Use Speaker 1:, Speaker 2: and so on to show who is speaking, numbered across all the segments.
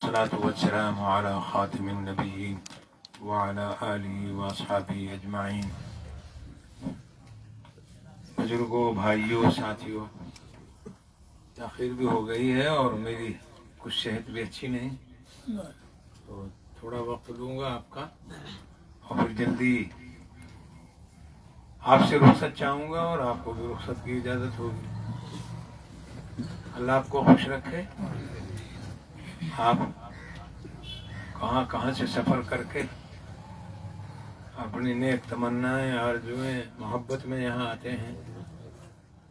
Speaker 1: والصلاة والسلام على خاتم النبیین وعلى آلہ واصحابہ اجمعین۔ بزرگوں، بھائیوں، ساتھیوں، تاخیر بھی ہو گئی ہے اور میری کچھ صحت بھی اچھی نہیں، تو تھوڑا وقت لوں گا آپ کا اور پھر جلدی آپ سے رخصت چاہوں گا اور آپ کو بھی رخصت کی اجازت ہوگی۔ اللہ آپ کو خوش رکھے۔ آپ کہاں کہاں سے سفر کر کے اپنی نیک تمنائیں، آرزوئیں، محبت میں یہاں آتے ہیں،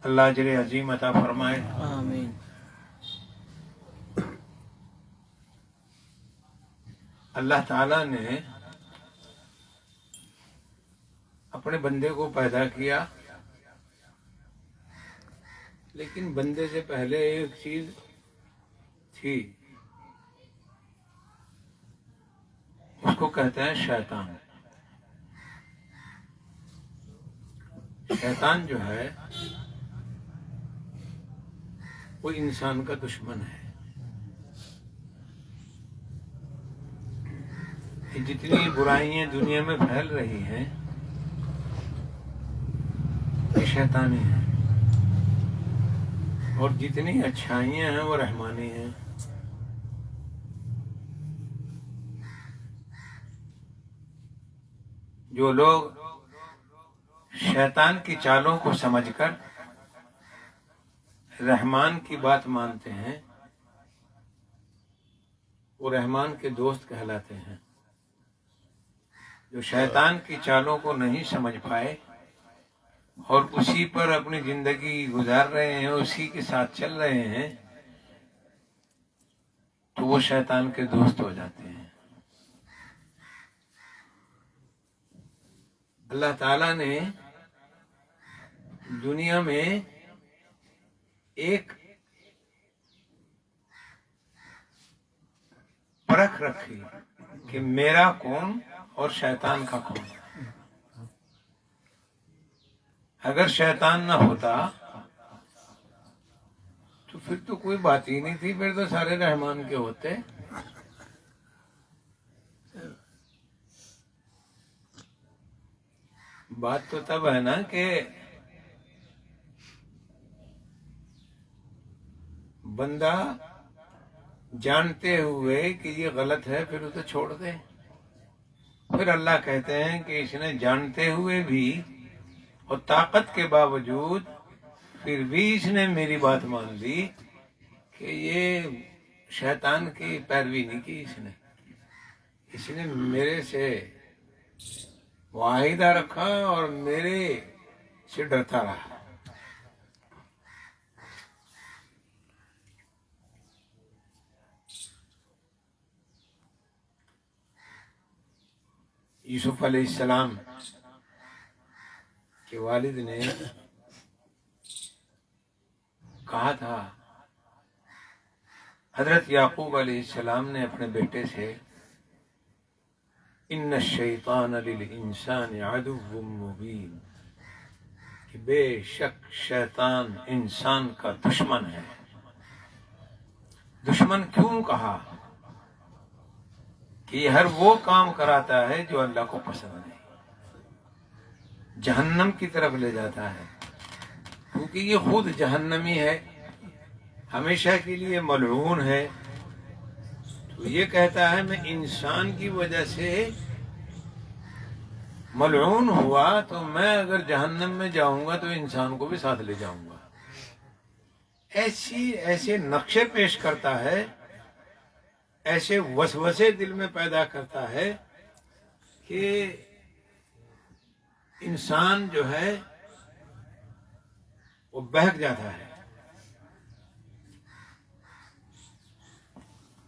Speaker 1: اللہ اجر عظیم عطا فرمائے۔
Speaker 2: آمین۔
Speaker 1: اللہ تعالیٰ نے اپنے بندے کو پیدا کیا، لیکن بندے سے پہلے ایک چیز تھی، اس کو کہتے ہیں شیطان۔ شیطان جو ہے وہ انسان کا دشمن ہے۔ یہ جتنی برائیاں دنیا میں پھیل رہی ہیں یہ شیطانی ہیں، اور جتنی اچھائیاں ہیں وہ رحمانی ہیں۔ جو لوگ شیطان کی چالوں کو سمجھ کر رحمان کی بات مانتے ہیں وہ رحمان کے دوست کہلاتے ہیں۔ جو شیطان کی چالوں کو نہیں سمجھ پائے اور اسی پر اپنی زندگی گزار رہے ہیں، اسی کے ساتھ چل رہے ہیں، تو وہ شیطان کے دوست ہو جاتے ہیں۔ اللہ تعالیٰ نے دنیا میں ایک پرکھ رکھی کہ میرا کون اور شیطان کا کون۔ اگر شیطان نہ ہوتا تو پھر تو کوئی بات ہی نہیں تھی، پھر تو سارے رحمان کے ہوتے۔ بات تو تب ہے نا کہ بندہ جانتے ہوئے کہ یہ غلط ہے پھر اسے چھوڑ دے۔ پھر اللہ کہتے ہیں کہ اس نے جانتے ہوئے بھی اور طاقت کے باوجود پھر بھی اس نے میری بات مان لی کہ یہ شیطان کی پیروی نہیں کی، اس نے میرے سے معاہدہ رکھا اور میرے سے ڈرتا رہا۔ یوسف علیہ السلام کے والد نے کہا تھا، حضرت یعقوب علیہ السلام نے اپنے بیٹے سے، ان الشیطان للانسان عدو مبین، کہ بے شک شیطان انسان کا دشمن ہے۔ دشمن کیوں کہا؟ کہ یہ ہر وہ کام کراتا ہے جو اللہ کو پسند نہیں، جہنم کی طرف لے جاتا ہے، کیونکہ یہ خود جہنمی ہے، ہمیشہ کے لیے ملعون ہے۔ تو یہ کہتا ہے میں انسان کی وجہ سے ملعون ہوا تو میں اگر جہنم میں جاؤں گا تو انسان کو بھی ساتھ لے جاؤں گا۔ ایسے نقشے پیش کرتا ہے، ایسے وسوسے دل میں پیدا کرتا ہے کہ انسان جو ہے وہ بہک جاتا ہے۔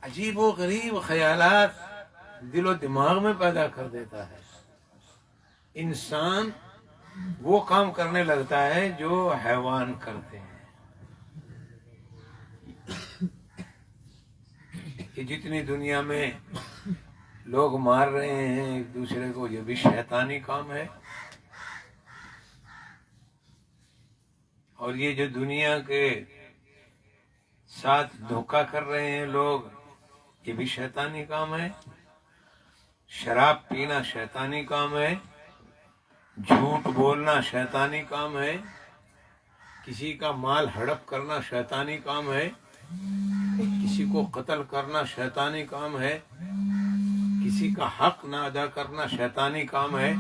Speaker 1: عجیب و غریب خیالات دل و دماغ میں پیدا کر دیتا ہے۔ انسان وہ کام کرنے لگتا ہے جو حیوان کرتے ہیں۔ کہ جتنی دنیا میں لوگ مار رہے ہیں ایک دوسرے کو، یہ بھی شیطانی کام ہے۔ اور یہ جو دنیا کے ساتھ دھوکہ کر رہے ہیں لوگ، یہ بھی شیطانی کام ہے، شراب پینا شیطانی کام ہے، جھوٹ بولنا شیطانی کام ہے، کسی کا مال ہڑپ کرنا شیطانی کام ہے، کسی کو قتل کرنا شیطانی کام ہے، کسی کا حق نہ ادا کرنا شیطانی کام ہے،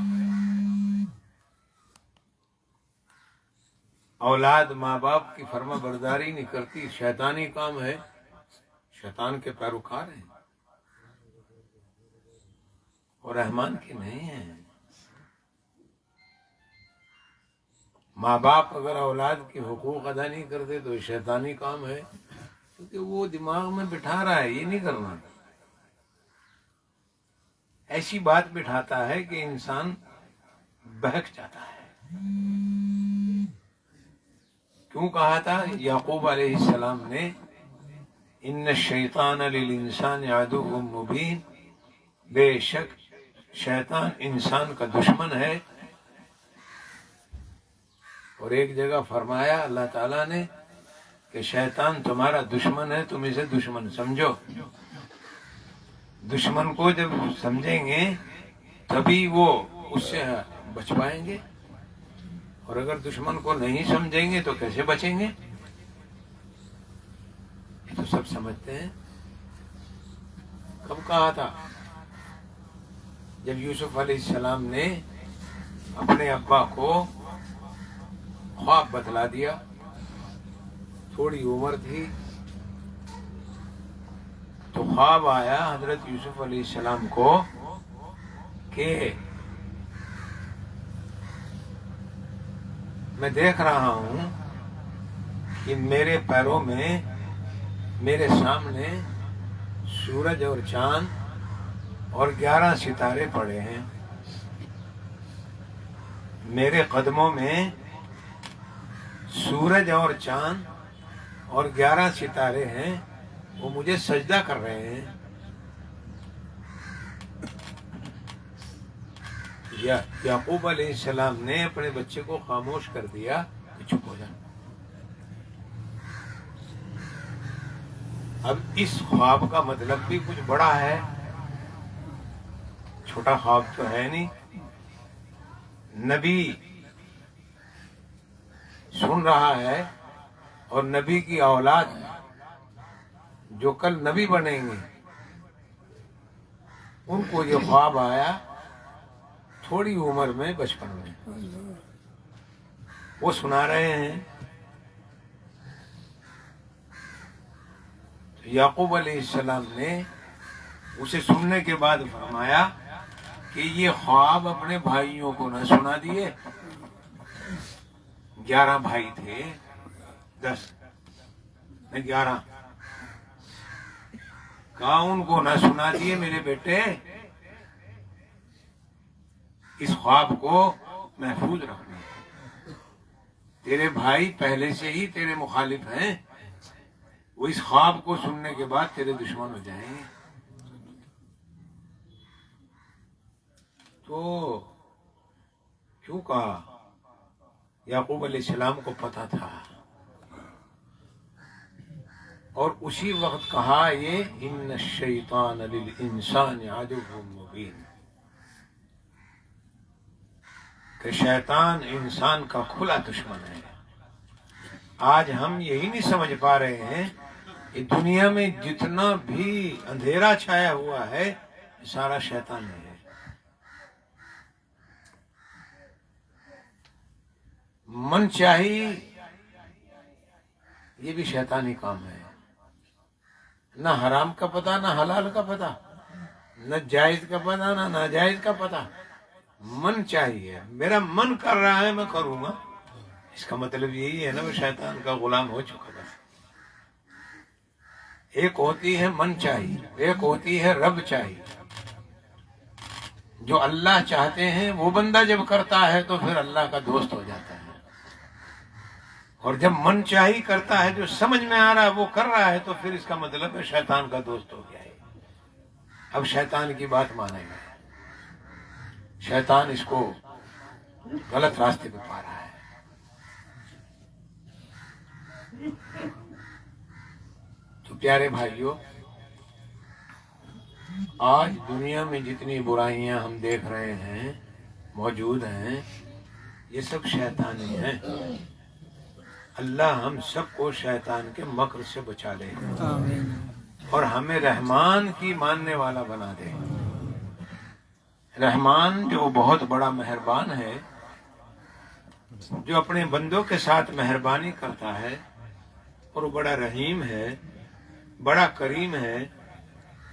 Speaker 1: اولاد ماں باپ کی فرما برداری نہیں کرتی شیطانی کام ہے، شیطان کے پیروکار ہیں اور رحمان کے نہیں ہیں۔ ماں باپ اگر اولاد کے حقوق ادا نہیں کرتے تو شیطانی کام ہے، کیونکہ وہ دماغ میں بٹھا رہا ہے یہ نہیں کرنا، ایسی بات بٹھاتا ہے کہ انسان بہک جاتا ہے۔ کیوں کہا تھا یعقوب علیہ السلام نے ان الشیطان للانسان عدو مبین، بے شک شیطان انسان کا دشمن ہے، اور ایک جگہ فرمایا اللہ تعالیٰ نے کہ شیطان تمہارا دشمن ہے، تم اسے دشمن سمجھو۔ دشمن کو جب سمجھیں گے تبھی وہ اس سے بچ پائیں گے، اور اگر دشمن کو نہیں سمجھیں گے تو کیسے بچیں گے؟ یہ تو سب سمجھتے ہیں۔ کب کہا تھا؟ جب یوسف علیہ السلام نے اپنے ابا کو خواب بتلا دیا، تھوڑی عمر تھی تو خواب آیا حضرت یوسف علیہ السلام کو کہ میں دیکھ رہا ہوں کہ میرے پیروں میں میرے سامنے سورج اور چاند اور 11 ستارے پڑے ہیں، میرے قدموں میں سورج اور چاند اور 11 ستارے ہیں، وہ مجھے سجدہ کر رہے ہیں۔ یعقوب علیہ السلام نے اپنے بچے کو خاموش کر دیا کہ چپ ہو جا۔ اب اس خواب کا مطلب بھی کچھ بڑا ہے، چھوٹا خواب تو ہے نہیں۔ نبی سن رہا ہے اور نبی کی اولاد جو کل نبی بنیں گے ان کو یہ خواب آیا تھوڑی عمر میں، بچپن میں، وہ سنا رہے ہیں۔ یعقوب علیہ السلام نے اسے سننے کے بعد فرمایا کہ یہ خواب اپنے بھائیوں کو نہ سنا دیے، 11 بھائی تھے، 10 نہیں 11، کہا ان کو نہ سنا دیے میرے بیٹے، اس خواب کو محفوظ رکھنا، تیرے بھائی پہلے سے ہی تیرے مخالف ہیں، وہ اس خواب کو سننے کے بعد تیرے دشمن ہو جائیں گے۔ تو کیوں کہا؟ یعقوب علیہ السلام کو پتا تھا، اور اسی وقت کہا یہ ان الشیطان للانسان عدو مبین، کہ شیطان انسان کا کھلا دشمن ہے۔ آج ہم یہی نہیں سمجھ پا رہے ہیں کہ دنیا میں جتنا بھی اندھیرا چھایا ہوا ہے سارا شیطان ہے۔ من چاہی یہ بھی شیطانی کام ہے، نہ حرام کا پتہ نہ حلال کا پتہ، نہ جائز کا پتہ نہ ناجائز کا پتہ، من چاہیے، میرا من کر رہا ہے میں کروں گا، اس کا مطلب یہی ہے نا وہ شیطان کا غلام ہو چکا ہے۔ ایک ہوتی ہے من چاہی، ایک ہوتی ہے رب چاہی۔ جو اللہ چاہتے ہیں وہ بندہ جب کرتا ہے تو پھر اللہ کا دوست ہو جاتا ہے، اور جب من چاہی کرتا ہے جو سمجھ میں آ رہا ہے وہ کر رہا ہے تو پھر اس کا مطلب ہے شیطان کا دوست ہو گیا ہے۔ اب شیطان کی بات مانے گا، شیطان اس کو غلط راستے پہ پا رہا ہے۔ تو پیارے بھائیوں، آج دنیا میں جتنی برائیاں ہم دیکھ رہے ہیں موجود ہیں، یہ سب شیطانی ہیں۔ اللہ ہم سب کو شیطان کے مکر سے بچا لے اور ہمیں رحمان کی ماننے والا بنا دے۔ رحمان جو بہت بڑا مہربان ہے، جو اپنے بندوں کے ساتھ مہربانی کرتا ہے، اور وہ بڑا رحیم ہے، بڑا کریم ہے،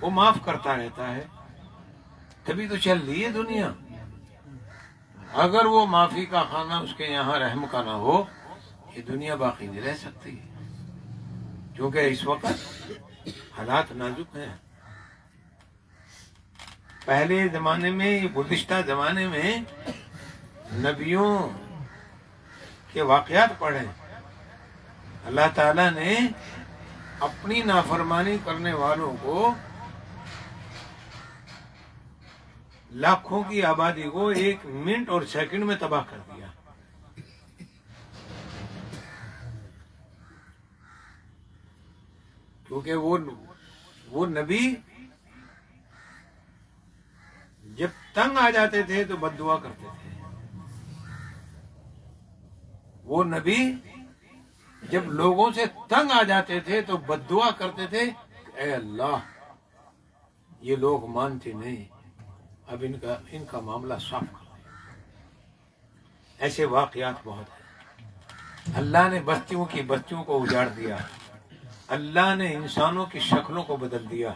Speaker 1: وہ معاف کرتا رہتا ہے، تبھی تو چل رہی ہے دنیا۔ اگر وہ معافی کا خانہ اس کے یہاں رحم کا نہ ہو، یہ دنیا باقی نہیں رہ سکتی، کیونکہ اس وقت حالات نازک ہیں۔ پہلے زمانے میں، گزشتہ زمانے میں نبیوں کے واقعات پڑھیں، اللہ تعالیٰ نے اپنی نافرمانی کرنے والوں کو، لاکھوں کی آبادی کو 1 منٹ اور سیکنڈ میں تباہ کر دیا۔ کیونکہ وہ نبی جب تنگ آ جاتے تھے تو بد دعا کرتے تھے۔ وہ نبی جب لوگوں سے تنگ آ جاتے تھے تو بد دعا کرتے تھے، اے اللہ یہ لوگ مانتے نہیں، اب ان کا معاملہ صاف کر دے۔ ایسے واقعات بہت ہیں۔ اللہ نے بستیوں کو اجاڑ دیا، اللہ نے انسانوں کی شکلوں کو بدل دیا،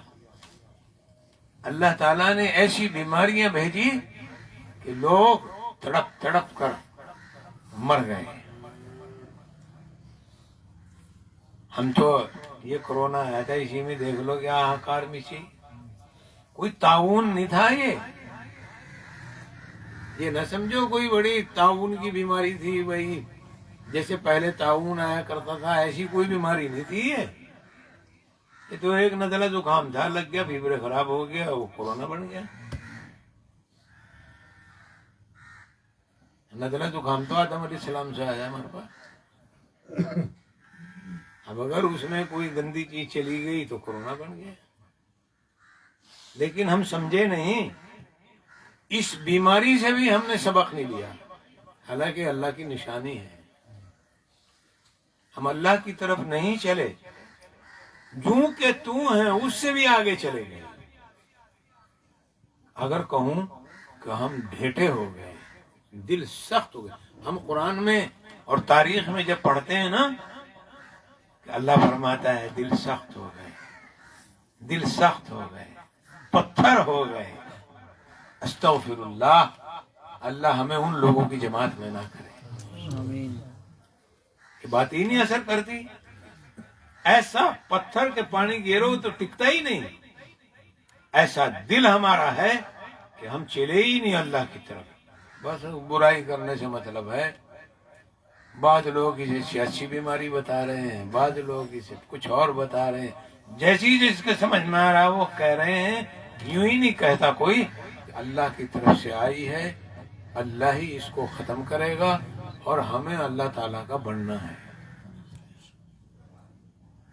Speaker 1: اللہ تعالیٰ نے ایسی بیماریاں بھیجی کہ لوگ تڑپ تڑپ کر مر گئے۔ ہم تو یہ کرونا آیا تھا، اسی میں دیکھ لو کیا ہاکار مچی، کوئی تعاون نہیں تھا۔ یہ نہ سمجھو کوئی بڑی تعاون کی بیماری تھی، بھائی جیسے پہلے تعاون آیا کرتا تھا ایسی کوئی بیماری نہیں تھی۔ یہ تو ایک نزلہ زکام تھا، لگ گیا، فیور خراب ہو گیا، وہ کورونا بن گیا۔ نزلہ زکام تو آدم علیہ السلام سے آیا ہمارے پاس، اب اگر اس میں کوئی گندی چیز چلی گئی تو کورونا بن گیا۔ لیکن ہم سمجھے نہیں، اس بیماری سے بھی ہم نے سبق نہیں لیا، حالانکہ اللہ کی نشانی ہے۔ ہم اللہ کی طرف نہیں چلے، جو کہ تو ہیں اس سے بھی آگے چلے گئے۔ اگر کہوں کہ ہم ڈھیٹے ہو گئے، دل سخت ہو گئے۔ ہم قرآن میں اور تاریخ میں جب پڑھتے ہیں نا کہ اللہ فرماتا ہے دل سخت ہو گئے، دل سخت ہو گئے، پتھر ہو گئے، استغفر اللہ، اللہ ہمیں ان لوگوں کی جماعت میں نہ کرے۔ آمین۔ یہ بات ہی نہیں اثر کرتی، ایسا پتھر کے پانی گیرو تو ٹکتا ہی نہیں، ایسا دل ہمارا ہے کہ ہم چلے ہی نہیں اللہ کی طرف، بس برائی کرنے سے مطلب ہے۔ بعض لوگ اسے سیاسی بیماری بتا رہے ہیں، بعض لوگ اسے کچھ اور بتا رہے ہیں، جیسی جس کے سمجھ میں آ رہا وہ کہہ رہے ہیں۔ یوں ہی نہیں کہتا کوئی کہ اللہ کی طرف سے آئی ہے، اللہ ہی اس کو ختم کرے گا، اور ہمیں اللہ تعالیٰ کا بننا ہے۔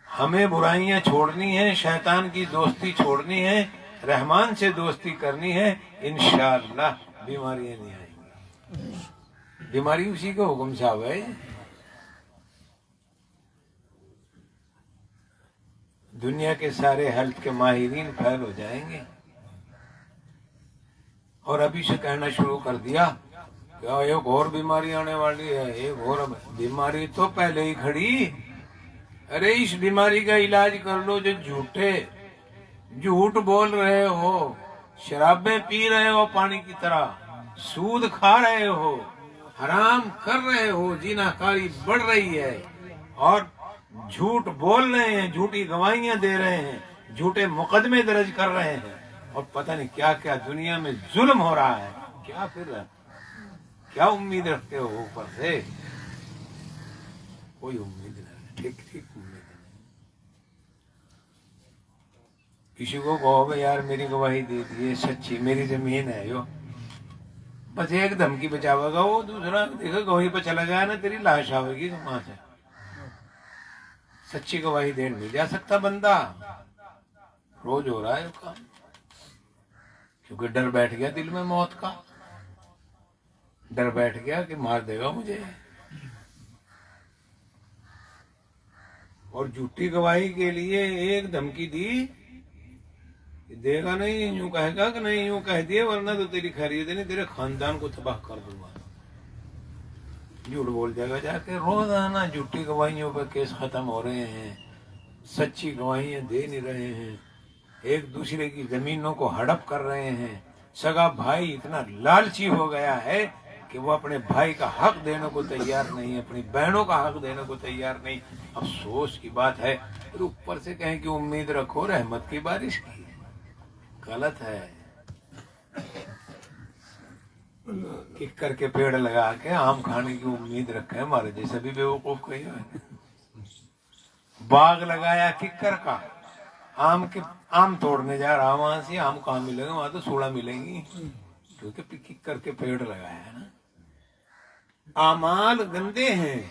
Speaker 1: ہمیں برائیاں چھوڑنی ہیں، شیطان کی دوستی چھوڑنی ہے، رحمان سے دوستی کرنی ہے، انشاءاللہ بیماریاں نہیں آئیں گی۔ بیماری اسی کے حکم سے آئے۔ دنیا کے سارے ہیلتھ کے ماہرین فیل ہو جائیں گے، اور ابھی سے کہنا شروع کر دیا کہ ایک اور بیماری آنے والی ہے، ایک اور بیماری تو پہلے ہی کھڑی۔ ارے اس بیماری کا علاج کر لو جو جھوٹ بول رہے ہو، شرابیں پی رہے ہو پانی کی طرح، سود کھا رہے ہو، حرام کر رہے ہو، زنا کاری بڑھ رہی ہے، اور جھوٹ بول رہے ہیں، جھوٹی گواہیاں دے رہے ہیں، جھوٹے مقدمے درج کر رہے ہیں، اور پتہ نہیں کیا کیا دنیا میں ظلم ہو رہا ہے۔ کیا پھر کیا امید رکھتے ہو اوپر سے؟ کوئی امید نہیں، ٹھیک امید نہیں۔ کسی کو کہو گے یار میری گواہی دے دیے، سچی میری زمین ہے جو، بس ایک دھمکی بچاوے گا، وہ دوسرا دیکھا گواہی پہ چلا جائے نا، تیری لاش آئے گی وہاں سے۔ سچی گواہی دے نہیں جا سکتا بندہ، روز ہو رہا ہے کام۔ کیونکہ ڈر بیٹھ گیا دل میں موت کا، ڈر بیٹھ گیا کہ مار دے گا مجھے. اور جھوٹی گواہی کے لیے ایک دھمکی دی، دے گا نہیں، یوں کہے گا کہ نہیں، یوں کہہ دیے ورنہ تو تیری خیریت نہیں، تیرے خاندان کو تباہ کر دوں گا. جھوٹ بول جائے گا جا کے. روزانہ جھوٹی گواہیوں پہ کیس ختم ہو رہے ہیں، سچی گواہیاں دے نہیں رہے ہیں، ایک دوسرے کی زمینوں کو ہڑپ کر رہے ہیں. سگا بھائی اتنا لالچی ہو گیا ہے کہ وہ اپنے بھائی کا حق دینے کو تیار نہیں، اپنی بہنوں کا حق دینے کو تیار نہیں. افسوس کی بات ہے. پھر اوپر سے کہیں کہ امید رکھو رحمت کی بارش کی. غلط ہے. ککر کے پیڑ لگا کے آم کھانے کی امید رکھے، ہمارے جیسے بھی بیوقوف کوئی ہے. باغ لگایا ککر کا، آم توڑنے جا رہا، وہاں سے آم کہاں ملے گا؟ وہاں تو سوڑا ملیں گی، کیونکہ ککر کے پیڑ لگایا ہے نا. اعمال گندے ہیں،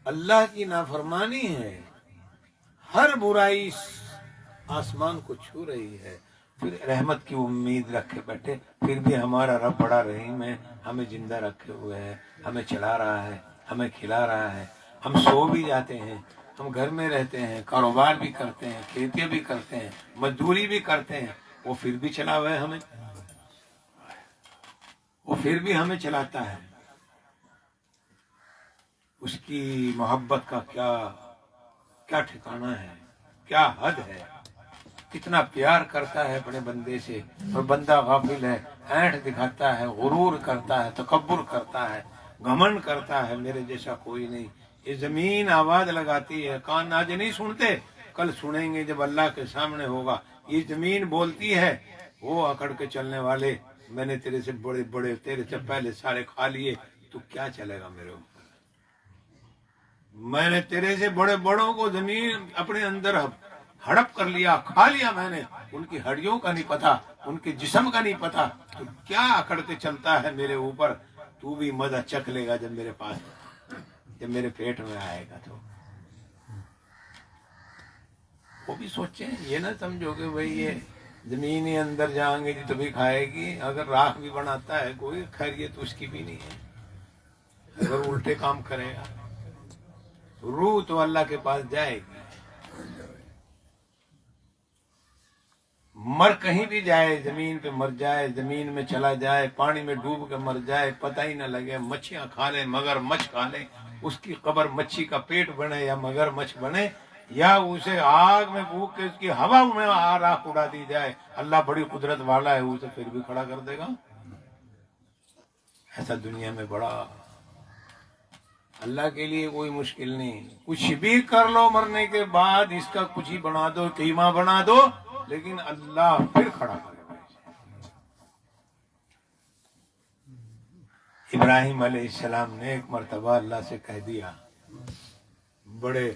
Speaker 1: اللہ کی نافرمانی ہے، ہر برائی آسمان کو چھو رہی ہے. پھر رحمت کی امید رکھے بیٹھے. پھر بھی ہمارا رب بڑا رحیم ہے، ہمیں زندہ رکھے ہوئے ہے، ہمیں چلا رہا ہے، ہمیں کھلا رہا ہے. ہم سو بھی جاتے ہیں، ہم گھر میں رہتے ہیں، کاروبار بھی کرتے ہیں، کھیتی بھی کرتے ہیں، مزدوری بھی کرتے ہیں، وہ پھر بھی چلا ہوا ہے ہمیں، وہ پھر بھی ہمیں چلاتا ہے. اس کی محبت کا کیا ٹھکانہ ہے، کیا حد ہے. کتنا پیار کرتا ہے اپنے بندے سے، اور بندہ غافل ہے، اینٹ دکھاتا ہے، غرور کرتا ہے، تکبر کرتا ہے، گھمنڈ کرتا ہے میرے جیسا کوئی نہیں. یہ زمین آواز لگاتی ہے، کان آج نہیں سنتے، کل سنیں گے جب اللہ کے سامنے ہوگا. یہ زمین بولتی ہے، وہ اکڑ کے چلنے والے، میں نے تیرے سے بڑے تیرے سے پہلے سارے کھا لیے، تو کیا چلے گا میرے اوپر؟ میں نے تیرے سے بڑوں کو زمین اپنے اندر ہڑپ کر لیا، کھا لیا میں نے. ان کی ہڈیوں کا نہیں پتا، ان کے جسم کا نہیں پتا، تو کیا اکڑ کے چلتا ہے میرے اوپر؟ تو بھی مزہ چکھ لے گا جب میرے پاس، جب میرے پیٹ میں آئے گا. تو وہ بھی سوچیں، یہ نہ سمجھو کہ بھئی یہ زمین ہی اندر جائیں گے جی تبھی کھائے گی. اگر راکھ بھی بناتا ہے کوئی، خیریت اس کی بھی نہیں ہے اگر الٹے کام کرے گا. روح تو اللہ کے پاس جائے گی. مر کہیں بھی جائے، زمین پہ مر جائے، زمین میں چلا جائے، پانی میں ڈوب کے مر جائے، پتہ ہی نہ لگے. مچھیاں کھا لیں، مگر مچھ کھا لیں، اس کی قبر مچھی کا پیٹ بنے یا مگر مچھ بنے، یا اسے آگ میں پھونک کے اس کی ہوا میں راکھ اڑا دی جائے، اللہ بڑی قدرت والا ہے، اسے پھر بھی کھڑا کر دے گا. ایسا دنیا میں بڑا، اللہ کے لیے کوئی مشکل نہیں. کچھ بھی کر لو مرنے کے بعد، اس کا کچھ ہی بنا دو، قیمہ بنا دو، لیکن اللہ پھر کھڑا کرے گا. ابراہیم علیہ السلام نے ایک مرتبہ اللہ سے کہہ دیا، بڑے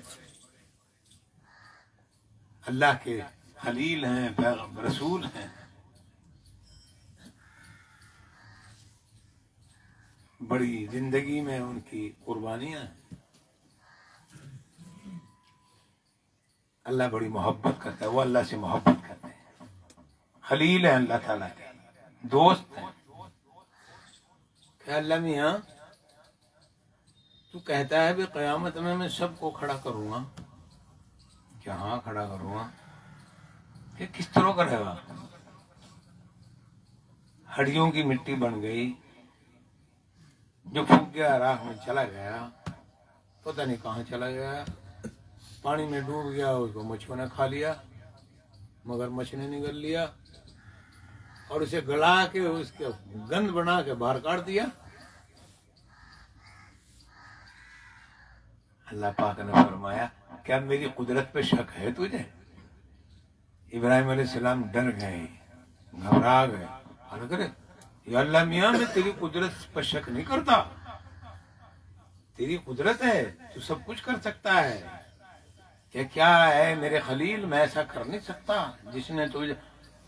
Speaker 1: اللہ کے خلیل ہیں، رسول ہیں، بڑی زندگی میں ان کی قربانیاں ہیں. اللہ بڑی محبت کرتا ہے، وہ اللہ سے محبت کرتے ہیں، خلیل ہیں اللہ تعالیٰ کے، دوست ہیں. کہ اللہ میاں تو کہتا ہے بھی قیامت میں سب کو کھڑا کروں گا. کہ ہاں کھڑا کروں گا. کہ کس طرح کرے گا؟ ہڈیوں کی مٹی بن گئی، جو پھونک گیا راہ میں چلا گیا، پتہ نہیں کہاں چلا گیا، پانی میں ڈوب گیا، اس کو مچھوں نے کھا لیا، مگر مچھ نے نگل لیا، اور اسے گلا کے اس کے گند بنا کے باہر کاٹ دیا. اللہ پاک نے فرمایا کیا میری قدرت پہ شک ہے تجھے؟ ابراہیم علیہ السلام ڈر گئے، گھبرا گئے، کرے یا اللہ میاں میں تیری قدرت پر شک نہیں کرتا، تیری قدرت ہے، تو سب کچھ کر سکتا ہے. کہ کیا ہے میرے خلیل، میں ایسا کر نہیں سکتا؟ جس نے تجھے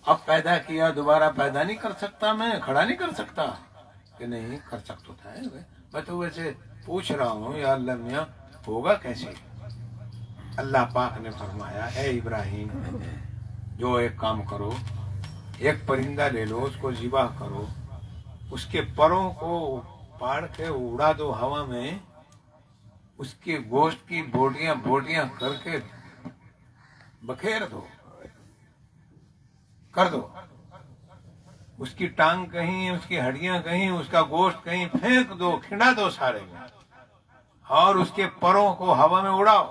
Speaker 1: اب پیدا کیا دوبارہ پیدا نہیں کر سکتا، میں کھڑا نہیں کر سکتا؟ کہ نہیں کر سکتا ہے، میں تو ویسے پوچھ رہا ہوں یا اللہ میاں ہوگا کیسے؟ اللہ پاک نے فرمایا اے ابراہیم، جو ایک کام کرو، ایک پرندہ لے لو، اس کو ذبح کرو، اس کے پروں کو پاڑ کے اڑا دو ہوا میں، اس کے گوشت کی بوٹیاں بوٹیاں کر کے بکھیر دو، کر دو، اس کی ٹانگ کہیں، اس کی ہڈیاں کہیں، اس کا گوشت کہیں پھینک دو، کھنڈا دو سارے میں، اور اس کے پروں کو ہوا میں اڑاؤ۔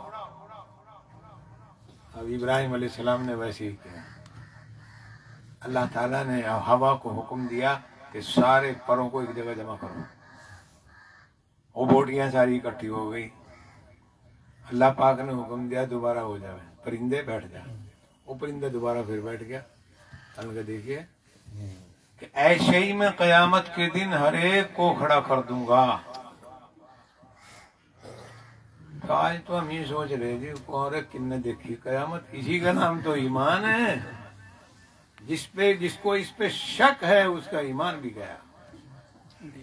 Speaker 1: اب ابراہیم علیہ السلام نے ویسے ہی کیا، اللہ تعالیٰ نے ہوا کو حکم دیا کہ سارے پروں کو ایک جگہ جمع کرو، وہ بوٹیاں ساری اکٹھی ہو گئی۔ اللہ پاک نے حکم دیا دوبارہ ہو جائے، پرندے بیٹھ جائے، وہ پرندے دوبارہ پھر بیٹھ گیا۔ اللہ دیکھیے کہ ایسے ہی میں قیامت کے دن ہر ایک کو کھڑا کر دوں گا۔ تو آج تو ہم یہ سوچ رہے تھے اور کن نے دیکھی قیامت، اسی کا نام تو ایمان ہے۔ جس کو اس پہ شک ہے اس کا ایمان بھی گیا،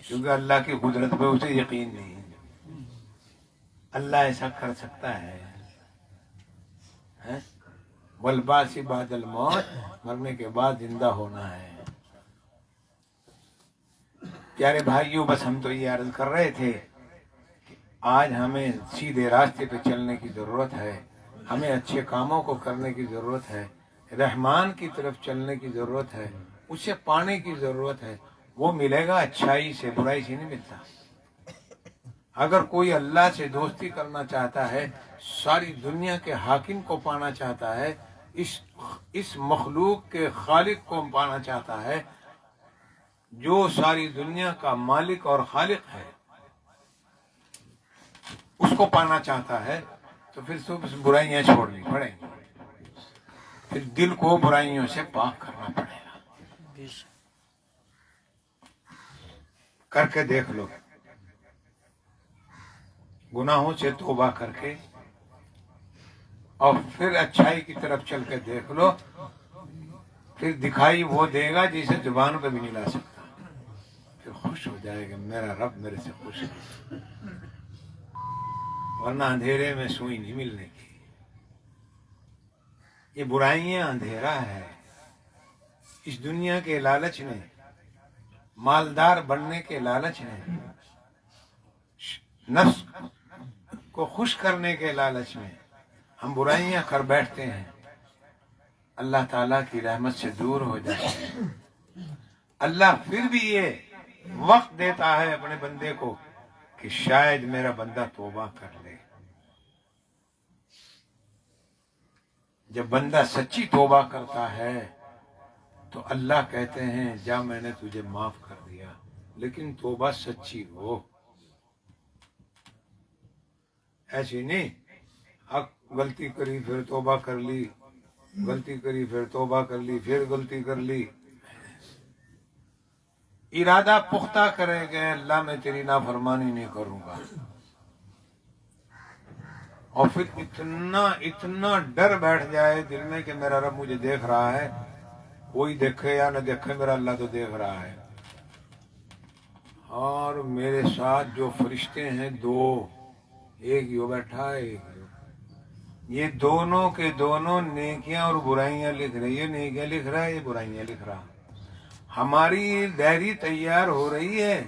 Speaker 1: کیونکہ اللہ کی قدرت پہ اسے یقین نہیں۔ اللہ ایسا کر سکتا ہے؟ والبعث بعد الموت، مرنے کے بعد زندہ ہونا ہے۔ پیارے بھائیوں، بس ہم تو یہ عرض کر رہے تھے کہ آج ہمیں سیدھے راستے پہ چلنے کی ضرورت ہے، ہمیں اچھے کاموں کو کرنے کی ضرورت ہے، رحمان کی طرف چلنے کی ضرورت ہے، اسے پانے کی ضرورت ہے۔ وہ ملے گا اچھائی سے، برائی سے نہیں ملتا۔ اگر کوئی اللہ سے دوستی کرنا چاہتا ہے، ساری دنیا کے حاکم کو پانا چاہتا ہے، اس مخلوق کے خالق کو پانا چاہتا ہے، جو ساری دنیا کا مالک اور خالق ہے، اس کو پانا چاہتا ہے، تو پھر صرف برائیاں چھوڑنی پڑیں گی، پھر دل کو برائیوں سے پاک کرنا پڑے گا۔ کر کے دیکھ لو، گناہوں سے توبہ کر کے اور پھر اچھائی کی طرف چل کے دیکھ لو، پھر دکھائی وہ دے گا جسے زبان پہ بھی نہیں لا سکتا، پھر خوش ہو جائے گا میرا رب میرے سے خوش ہے، ورنہ اندھیرے میں سوئی نہیں ملنے کی۔ یہ برائیاں اندھیرا ہے، اس دنیا کے لالچ میں، مالدار بننے کے لالچ میں، نفس کو خوش کرنے کے لالچ میں ہم برائیاں کر بیٹھتے ہیں، اللہ تعالیٰ کی رحمت سے دور ہو جاتے ہیں۔ اللہ پھر بھی یہ وقت دیتا ہے اپنے بندے کو کہ شاید میرا بندہ توبہ کر لے۔ جب بندہ سچی توبہ کرتا ہے تو اللہ کہتے ہیں جا میں نے تجھے معاف کر دیا، لیکن توبہ سچی ہو، ایسی نہیں غلطی کری پھر توبہ کر لی، غلطی کری پھر توبہ کر لی، پھر غلطی کر لی۔ ارادہ پختہ کرے گئے اللہ میں تیری نافرمانی نہیں کروں گا، اور پھر اتنا ڈر بیٹھ جائے دل میں کہ میرا رب مجھے دیکھ رہا ہے، کوئی دیکھے یا نہ دیکھے میرا اللہ تو دیکھ رہا ہے، اور میرے ساتھ جو فرشتے ہیں دو، ایک یوں بیٹھا ہے ایک یوں، یہ دونوں کے دونوں نیکیاں اور برائیاں لکھ رہی ہے، نیکیاں لکھ رہا ہے، یہ برائیاں لکھ رہا۔ ہماری ڈائری تیار ہو رہی ہے،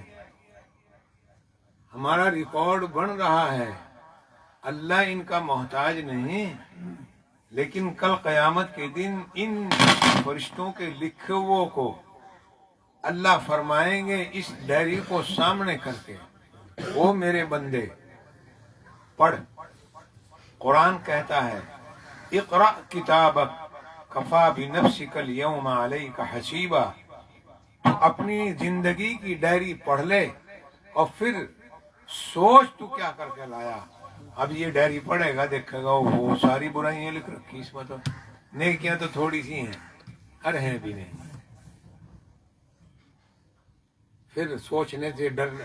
Speaker 1: ہمارا ریکارڈ بن رہا ہے، اللہ ان کا محتاج نہیں، لیکن کل قیامت کے دن ان فرشتوں کے لکھے ہوئے کو اللہ فرمائیں گے اس ڈائری کو سامنے کر کے، وہ میرے بندے پڑھ۔ قرآن کہتا ہے اقرأ کتابک کفا بنفسک اليوم علیک حسیبا، تو اپنی زندگی کی ڈائری پڑھ لے اور پھر سوچ تو کیا کر کے لایا۔ اب یہ ڈائری پڑھے گا دیکھے گا وہ ساری برائیاں لکھ رکھی اس میں، تو نیکیاں تو تھوڑی سی ہیں، ارے ہیں بھی نہیں۔ پھر سوچنے سے ڈرنے،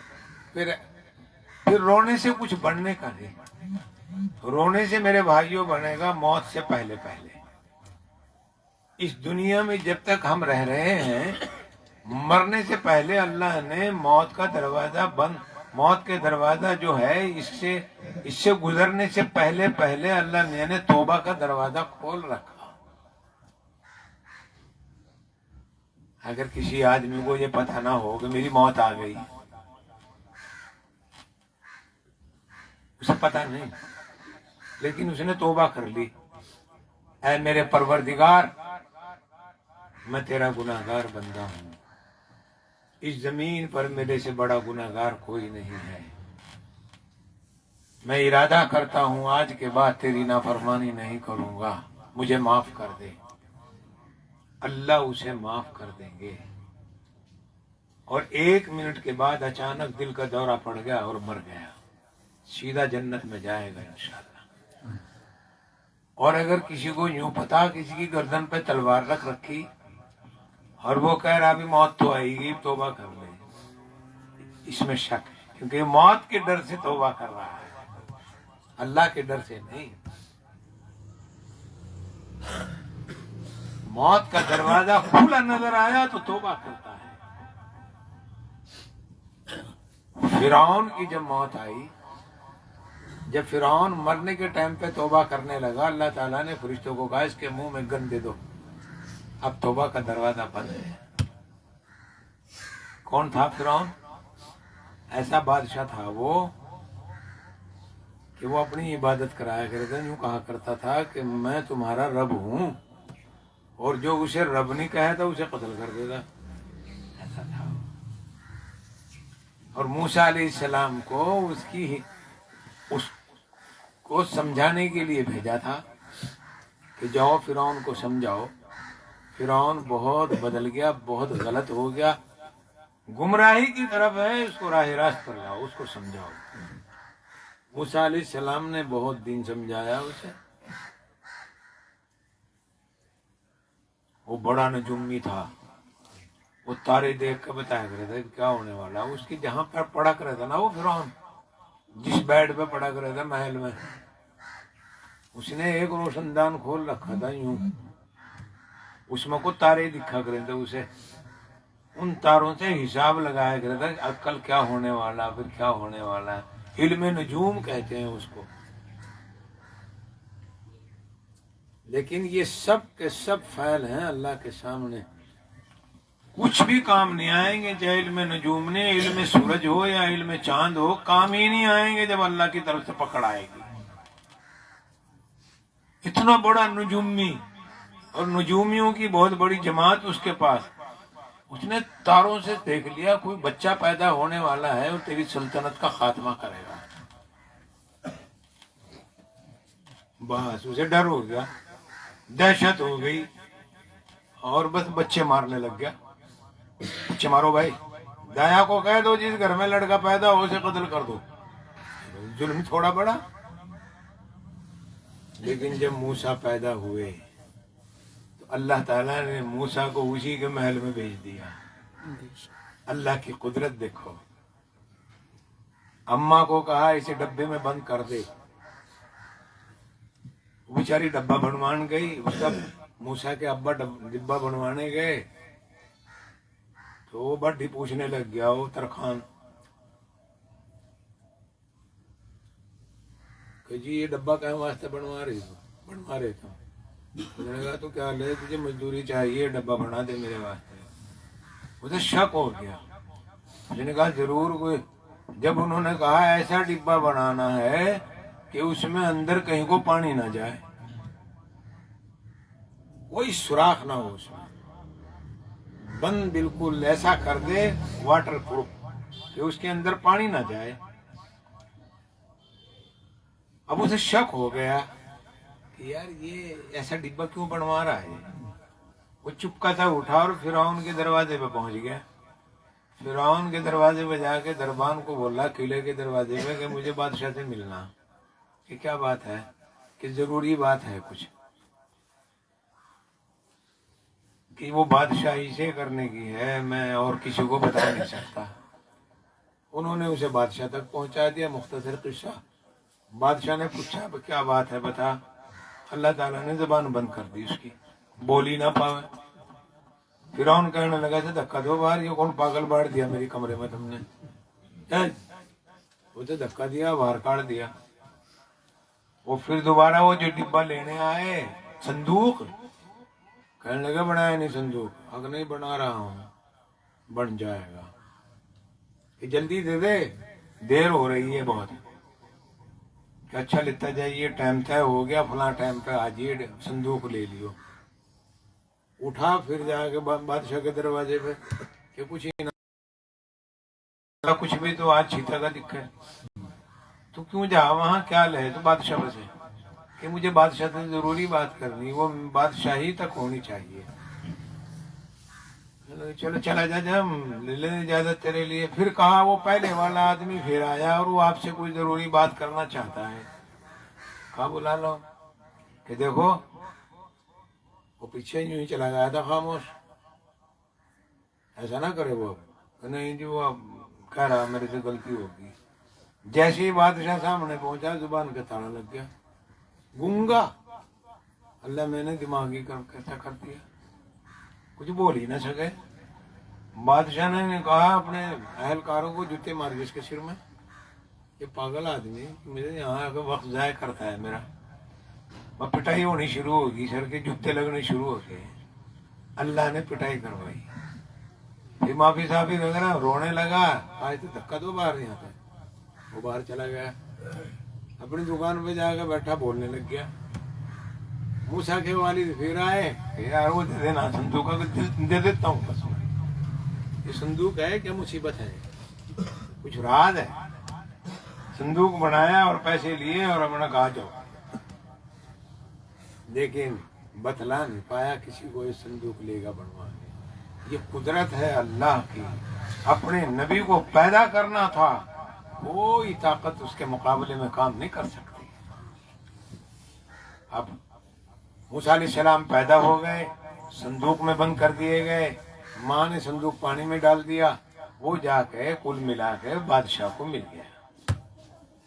Speaker 1: پھر رونے سے کچھ بننے کا نہیں، رونے سے میرے بھائیوں بنے گا موت سے پہلے پہلے۔ اس دنیا میں جب تک ہم رہ رہے ہیں، مرنے سے پہلے اللہ نے موت کا دروازہ بند، موت کے دروازہ جو ہے اس سے گزرنے سے پہلے پہلے اللہ نے توبہ کا دروازہ کھول رکھا۔ اگر کسی آدمی کو یہ پتہ نہ ہو کہ میری موت آ گئی، اسے پتہ نہیں، لیکن اس نے توبہ کر لی، اے میرے پروردگار میں تیرا گناہگار بندہ ہوں، اس زمین پر میرے سے بڑا گناہگار کوئی نہیں ہے، میں ارادہ کرتا ہوں آج کے بعد تیری نافرمانی نہیں کروں گا، مجھے معاف کر دے، اللہ اسے معاف کر دیں گے۔ اور 1 منٹ کے بعد اچانک دل کا دورہ پڑ گیا اور مر گیا، سیدھا جنت میں جائے گا انشاءاللہ۔ اور اگر کسی کو یوں پتا کسی کی گردن پہ تلوار رکھ رکھی اور وہ کہہ رہا ابھی موت تو آئے گی توبہ کر لے، اس میں شک ہے، کیونکہ موت کے ڈر سے توبہ کر رہا ہے، اللہ کے ڈر سے نہیں۔ موت کا دروازہ کھلا نظر آیا تو توبہ کرتا ہے۔ فرعون کی جب موت آئی، جب فرعون مرنے کے ٹائم پہ توبہ کرنے لگا، اللہ تعالیٰ نے فرشتوں کو کہا اس کے منہ میں گن دے دو، اب توبہ کا دروازہ بند ہے۔ کون تھا فرعون؟ ایسا بادشاہ تھا وہ کہ وہ اپنی عبادت کرایا کرتا، یوں کہا کرتا تھا کہ میں تمہارا رب ہوں، اور جو اسے رب نہیں کہا تھا اسے قتل کر دیتا، ایسا تھا۔ اور موسیٰ علیہ السلام کو اس کو سمجھانے کے لیے بھیجا تھا کہ جاؤ فرعون کو سمجھاؤ، فرعون بہت بدل گیا، بہت غلط ہو گیا، گمراہی کی طرف ہے، اس کو راہ راست پر لاؤ، اس کو سمجھاؤ۔ موسیٰ علیہ السلام نے بہت دن سمجھایا اسے، وہ بڑا نجومی تھا، وہ تارے دیکھ کے بتایا کرتا تھا کیا ہونے والا۔ اس کی جہاں پر پڑھا کرتا نا وہ فرعون، جس بیڈ پہ پڑھا کرتا محل میں، اس نے ایک روشن دان کھول رکھا تھا یوں، اس میں کو تارے دکھا کرتے تھے اسے، ان تاروں سے حساب لگایا کرتا تھا کل کیا ہونے والا، پھر کیا ہونے والا ہے، علم نجوم کہتے ہیں اس کو۔ لیکن یہ سب کے سب فعل ہیں اللہ کے سامنے، کچھ بھی کام نہیں آئیں گے، چاہے علم نجوم نے، علم سورج ہو یا علم چاند ہو، کام ہی نہیں آئیں گے جب اللہ کی طرف سے پکڑ آئے گی۔ اتنا بڑا نجومی اور نجومیوں کی بہت بڑی جماعت اس کے پاس، اس نے تاروں سے دیکھ لیا کوئی بچہ پیدا ہونے والا ہے اور تیری سلطنت کا خاتمہ کرے گا، بس اسے ڈر ہو گیا، دہشت ہو گئی، اور بس بچے مارنے لگ گیا۔ بچے مارو بھائی، دایا کو کہہ دو جس گھر میں لڑکا پیدا ہو اسے قتل کر دو، ظلم تھوڑا بڑا۔ لیکن جب موسیٰ پیدا ہوئے تو اللہ تعالیٰ نے موسیٰ کو اسی کے محل میں بھیج دیا۔ اللہ کی قدرت دیکھو، اماں کو کہا اسے ڈبے میں بند کر دے، بیچاری ڈبہ بنوان گئی، اس کا موسیٰ کے ابا ڈبہ بنوانے گئے تو وہ بڑی پوچھنے لگ گیا، وہ ترخان کہ جی یہ ڈبہ کہاں واسطے بنوا رہے تھے؟ اس نے کہا تو کیا لے، تجھے مزدوری چاہیے، ڈبہ بنا دے میرے واسطے۔ اسے شک ہو گیا، اس نے کہا ضرور کوئی، جب انہوں نے کہا ایسا ڈبہ بنانا ہے کہ اس میں اندر کہیں کو پانی نہ جائے، کوئی سوراخ نہ ہو، اس میں بند بالکل ایسا کر دے واٹر پروف کہ اس کے اندر پانی نہ جائے۔ اب اسے شک ہو گیا کہ یار یہ ایسا ڈبہ کیوں بنوا رہا ہے۔ وہ چپکا تھا اٹھا اور فرعون کے دروازے پہ پہنچ گیا، فرعون کے دروازے پہ جا کے دربان کو بولا قلعے کے دروازے پہ کہ مجھے بادشاہ سے ملنا۔ کہ کیا بات ہے؟ کہ ضروری بات ہے کچھ، کہ وہ بادشاہی سے کرنے کی ہے، میں اور کسی کو بتا نہیں سکتا۔ انہوں نے اسے بادشاہ تک پہنچا دیا، مختصر قصہ۔ بادشاہ نے پوچھا کیا بات ہے بتا، اللہ تعالیٰ نے زبان بند کر دی اس کی، بولی نہ پاوے۔ فرعون کہنے لگا تھا دھکا دو باہر، یہ کون پاگل باڑ دیا میری کمرے میں تم نے؟ وہ تو دھکا دیا، باہر کاٹ دیا۔ وہ پھر دوبارہ وہ جو ڈبہ لینے آئے، صندوق کہنے لگا بنایا نہیں صندوق، اگر نہیں بنا رہا ہوں، بن جائے گا، کہ جلدی دے دے، دیر ہو رہی ہے بہت، کہ اچھا لیتا جائیے، ٹائم طے ہو گیا، فلاں ٹائم پہ آجیے، صندوق لے لیو۔ اٹھا پھر جا کے بادشاہ کے دروازے پہ کہ کچھ ہی نہ کچھ بھی تو آج چیتا کا دکھا ہے، تو کیوں جا وہاں، کیا لے؟ تو بادشاہ سے کہ مجھے بادشاہ سے ضروری بات کرنی، وہ بادشاہی تک ہونی چاہیے۔ چلو چلا جا، جا لے لیں اجازت تیرے لیے۔ پھر کہا وہ پہلے والا آدمی پھر آیا اور وہ آپ سے کوئی ضروری بات کرنا چاہتا ہے۔ کہا بلا لو، کہ دیکھو وہ پیچھے یوں ہی چلا گیا تھا خاموش، ایسا نہ کرے وہ، نہیں جی وہ کہہ رہا میرے سے غلطی ہوگی۔ جیسے ہی بادشاہ سامنے پہنچا زبان کا تالا لگ گیا، گونگا، اللہ میں نے دماغی کیسا کر دیا، کچھ بول ہی نہ سکے۔ بادشاہ نے کہا اپنے اہلکاروں کو جوتے مار کے اس کے سر میں، یہ پاگل آدمی مجھے یہاں وقت ضائع کرتا ہے میرا۔ وہ پٹائی ہونی شروع ہوگی، سر کے جوتے لگنے شروع ہو گئے، اللہ نے پٹائی کروائی۔ پھر معافی صافی وغیرہ رونے لگا، آج تو دھکا دو باہر یہاں پہ، وہ باہر چلا گیا، اپنی دکان پہ جا کے بیٹھا، بولنے لگ گیا۔ موسیٰ کے والد پھر آئے کہ یار وہ دے دینا صندوق، دے دیتا ہوں، بس یہ صندوق ہے کیا مصیبت ہے، کچھ راز ہے۔ صندوق بنایا اور پیسے لیے اور اپنا کہا جاؤ، لیکن بتلا نہیں پایا کسی کو یہ صندوق لے گا بنوانے۔ یہ قدرت ہے اللہ کی، اپنے نبی کو پیدا کرنا تھا، کوئی طاقت اس کے مقابلے میں کام نہیں کر سکتی۔ اب موسیٰ علیہ السلام پیدا ہو گئے، صندوق میں بند کر دیے گئے، ماں نے صندوق پانی میں ڈال دیا، وہ جا کے کل ملا کے بادشاہ کو مل گیا۔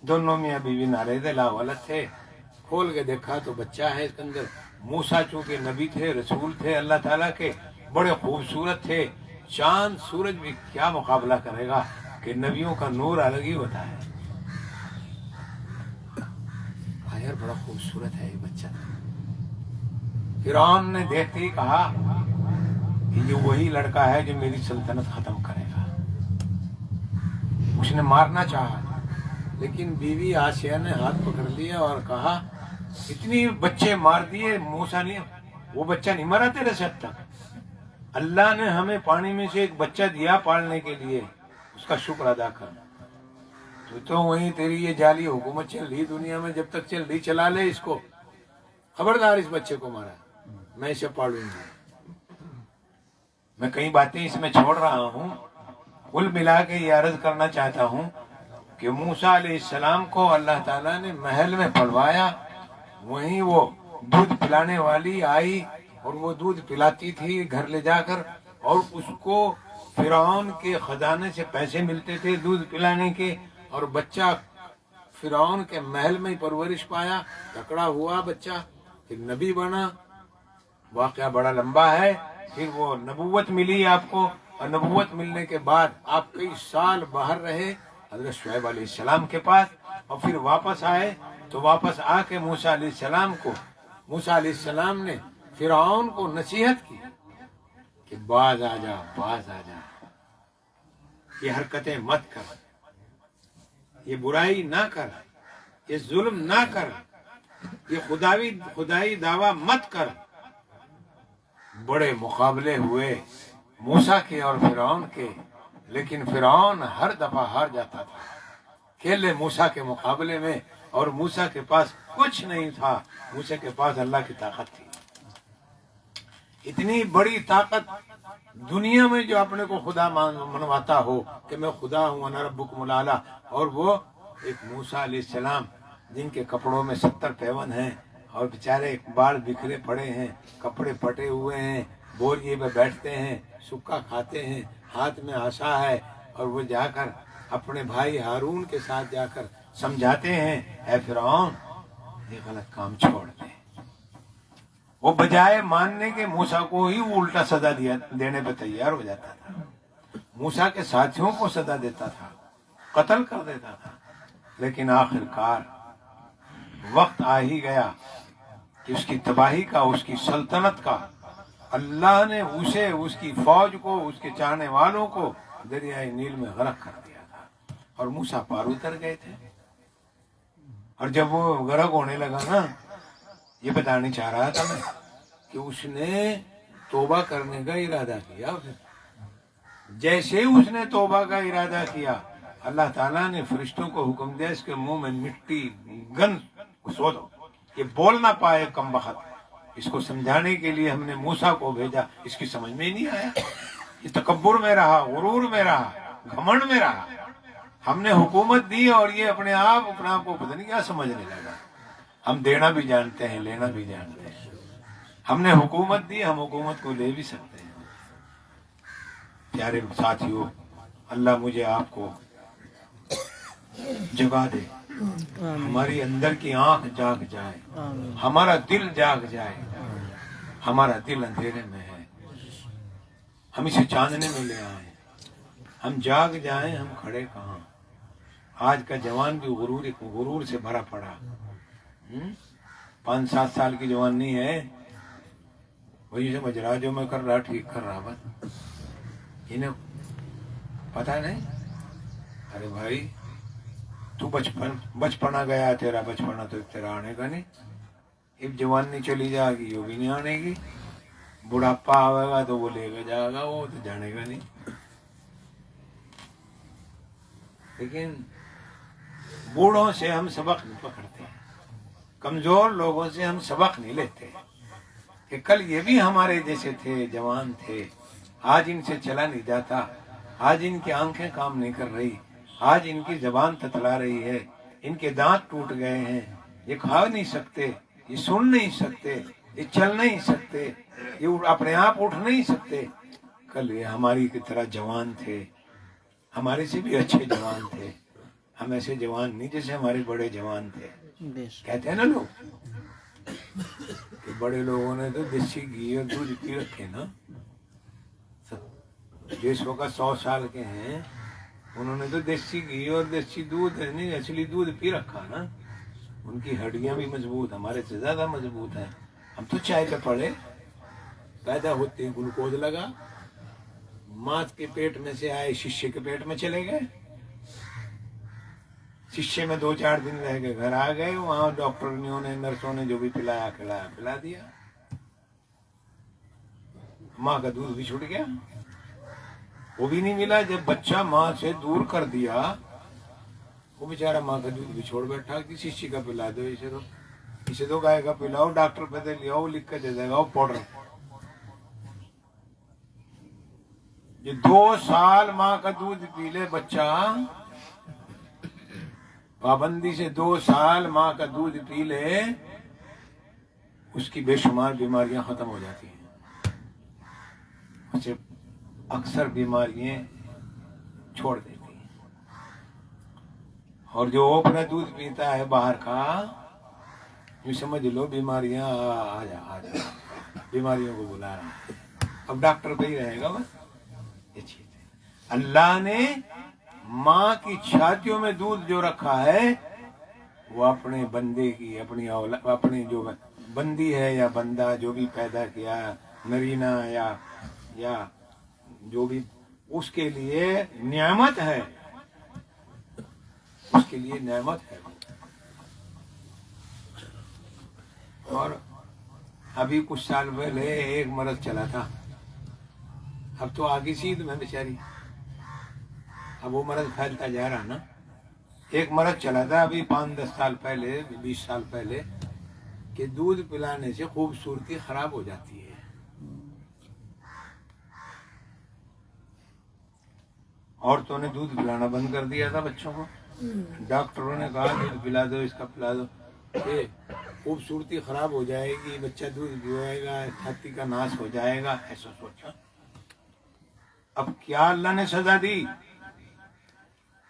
Speaker 1: دونوں میاں بیوی نارے تھے، لاوالت تھے، کھول کے دیکھا تو بچہ ہے اس کے اندر۔ موسیٰ چونکہ نبی تھے، رسول تھے اللہ تعالیٰ کے، بڑے خوبصورت تھے، چاند سورج بھی کیا مقابلہ کرے گا، کہ نبیوں کا نور الگ ہی ہوتا ہے۔ یار بڑا خوبصورت ہے یہ بچہ۔ فرعون نے دیکھتے ہی کہا کہ یہ وہی لڑکا ہے جو میری سلطنت ختم کرے گا۔ اس نے مارنا چاہا، لیکن بیوی آسیہ نے ہاتھ پکڑ لیا اور کہا اتنی بچے مار دیے، موسیٰ نے وہ بچہ نہیں مرا تیرے سے اب تک، اللہ نے ہمیں پانی میں سے ایک بچہ دیا پالنے کے لیے، اس کا شکر ادا کر۔ تو وہیں تیری یہ جعلی حکومت چل رہی دنیا میں، جب تک چل رہی چلا لے اس کو، خبردار اس بچے کو مارا، میں اسے پالوں گی۔ میں کئی باتیں اس میں چھوڑ رہا ہوں، کل ملا کے یہ عرض کرنا چاہتا ہوں کہ موسیٰ علیہ السلام کو اللہ تعالیٰ نے محل میں پلوایا، وہیں وہ دودھ پلانے والی آئی اور وہ دودھ پلاتی تھی گھر لے جا کر، اور اس کو فرعون کے خزانے سے پیسے ملتے تھے دودھ پلانے کے، اور بچہ فرعون کے محل میں پرورش پایا، تکڑا ہوا بچہ، پھر نبی بنا۔ واقعہ بڑا لمبا ہے، پھر وہ نبوت ملی آپ کو، اور نبوت ملنے کے بعد آپ کئی سال باہر رہے حضرت شعیب علیہ السلام کے پاس، اور پھر واپس آئے تو واپس آ کے موسیٰ علیہ السلام نے فرعون کو نصیحت کی کہ باز آ جا، باز آ جا، یہ حرکتیں مت کر، یہ برائی نہ کر، یہ ظلم نہ کر، یہ خدائی دعویٰ مت کر۔ بڑے مقابلے ہوئے موسیٰ کے اور فرعون کے، لیکن فرعون ہر دفعہ ہار جاتا تھا کھیلے موسیٰ کے مقابلے میں، اور موسیٰ کے پاس کچھ نہیں تھا، موسیٰ کے پاس اللہ کی طاقت تھی۔ اتنی بڑی طاقت دنیا میں جو اپنے کو خدا منواتا ہو کہ میں خدا ہوں، انا ربکم الاعلیٰ، اور وہ ایک موسیٰ علیہ السلام جن کے کپڑوں میں 70 پیون ہیں، اور بیچارے بال بکھرے پڑے ہیں، کپڑے پھٹے ہوئے ہیں، بوریے پہ بیٹھتے ہیں، سکا کھاتے ہیں، ہاتھ میں عصا ہے، اور وہ جا کر اپنے بھائی ہارون کے ساتھ جا کر سمجھاتے ہیں اے فرعون یہ غلط کام چھوڑ دے۔ وہ بجائے ماننے کے موسیٰ کو ہی الٹا سزا دینے پہ تیار ہو جاتا تھا، موسیٰ کے ساتھیوں کو سزا دیتا تھا، قتل کر دیتا تھا، لیکن آخر کار وقت آ ہی گیا کہ اس کی تباہی کا، اس کی سلطنت کا اللہ نے اسے، اس کی فوج کو، اس کے چاہنے والوں کو دریائے نیل میں غرق کر دیا تھا، اور موسیٰ پار اتر گئے تھے۔ اور جب وہ غرق ہونے لگا نا، یہ بتانے چاہ رہا تھا میں کہ اس نے توبہ کرنے کا ارادہ کیا، پھر جیسے اس نے توبہ کا ارادہ کیا، اللہ تعالیٰ نے فرشتوں کو حکم دیا اس کے منہ میں مٹی گند گھسو دو، یہ بول نہ پائے کم بخت۔ اس کو سمجھانے کے لیے ہم نے موسیٰ کو بھیجا، اس کی سمجھ میں ہی نہیں آیا، یہ تکبر میں رہا، غرور میں رہا، گھمنڈ میں رہا۔ ہم نے حکومت دی اور یہ اپنے آپ کو پتہ نہیں کیا سمجھنے لگا۔ ہم دینا بھی جانتے ہیں، لینا بھی جانتے ہیں۔ ہم نے حکومت دی، ہم حکومت کو لے بھی سکتے ہیں۔ پیارے ساتھیوں، اللہ مجھے آپ کو جگا دے، ہماری اندر کی آنکھ جاگ جائے، ہمارا دل جاگ جائے۔ ہمارا دل اندھیرے میں ہے، ہم اسے چاندنے میں لے آئیں۔ ہم جاگ جائیں، ہم کھڑے کہاں؟ آج کا جوان بھی غرور سے بھرا پڑا۔ 5-7 سال کی جوانی ہے، وہی سمجھ رہا جو میں کر رہا ٹھیک کر رہا، بس انہیں پتا نہیں۔ ارے بھائی تو بچپنا گیا، تیرا بچپنا تو تیرا آنے کا نہیں، اب جوانی چلی جائے گی، وہ بھی نہیں آنے گی، بڑھاپا آئے گا تو وہ لے کے جائے گا، وہ تو جانے گا نہیں۔ لیکن بوڑھوں سے ہم سبق نہیں پکڑتے، کمزور لوگوں سے ہم سبق نہیں لیتے کہ کل یہ بھی ہمارے جیسے تھے، جوان تھے، آج ان سے چلا نہیں جاتا، آج ان کی آنکھیں کام نہیں کر رہی، آج ان کی زبان تتلا رہی ہے، ان کے دانت ٹوٹ گئے ہیں، یہ کھا نہیں سکتے، یہ سن نہیں سکتے، یہ چل نہیں سکتے، یہ اپنے آپ اٹھ نہیں سکتے۔ کل یہ ہماری کی طرح جوان تھے، ہمارے سے بھی اچھے جوان تھے، ہم ایسے جوان نہیں جیسے ہمارے بڑے جوان تھے۔ کہتے ہیں نا لوگ کہ بڑے لوگوں نے تو دیسی گھی اور دودھ پی رکھے نا، جو اس وقت 100 سال کے ہیں انہوں نے تو دیسی گھی اور دیسی دودھ نہیں، اصلی دودھ پی رکھا نا، ان کی ہڈیاں بھی مضبوط، ہمارے سے زیادہ مضبوط ہیں۔ ہم تو چائے پہ پڑے، پیدا ہوتے ہی گلوکوز لگا، ماں کے پیٹ میں سے آئے ششے کے پیٹ میں چلے گئے، ششے میں 2-4 دن رہ کے گھر آ گئے، وہاں ڈاکٹروں نے، نرسوں نے جو بھی پلایا کھلایا پلا دیا، ماں کا دودھ بھی چھوٹ گیا، وہ بھی نہیں ملا۔ جب بچہ ماں سے دور کر دیا، وہ بیچارہ ماں کا دودھ بھی چھوڑ بیٹھا کہ شیشی کا پلا دو، اسے تو گائے کا پلاؤ، ڈاکٹر پہ دے لیا، وہ لکھ کے دے دے گا وہ پاؤڈر۔ یہ 2 سال ماں کا دودھ پی لے بچہ، پابندی سے 2 سال ماں کا دودھ پی لے، اس کی بے شمار بیماریاں ختم ہو جاتی ہیں، اسے اکثر بیماریاں چھوڑ دیتی ہیں۔ اور جو اوپرا دودھ پیتا ہے باہر کا، یہ سمجھ لو بیماریاں آ جا بیماریوں کو بلا رہا ہے، اب ڈاکٹر پہ ہی رہے گا بس۔ یہ چیز ہے، اللہ نے ماں کی چھاتیوں میں دودھ جو رکھا ہے، وہ اپنے بندے کی، اپنی جو بندی ہے یا بندہ جو بھی پیدا کیا، نرینہ یا جو بھی، اس کے لیے نعمت ہے، اس کے لیے نعمت ہے۔ اور ابھی کچھ سال پہلے ایک مرض چلا تھا، اب تو آگے سیدھ میں بیچاری، اب وہ مرض پھیلتا جا رہا نا۔ ایک مرض چلا تھا ابھی 5-10 سال پہلے، 20 سال پہلے، کہ دودھ پلانے سے خوبصورتی خراب ہو جاتی ہے۔ عورتوں نے دودھ پلانا بند کر دیا تھا بچوں کو، ڈاکٹروں نے کہا دودھ پلا دو، اس کا پلا دو، کہ خوبصورتی خراب ہو جائے گی، بچہ دودھ پیوائے گا، چھاتی کا ناش ہو جائے گا، ایسا سوچا۔ اب کیا اللہ نے سزا دی؟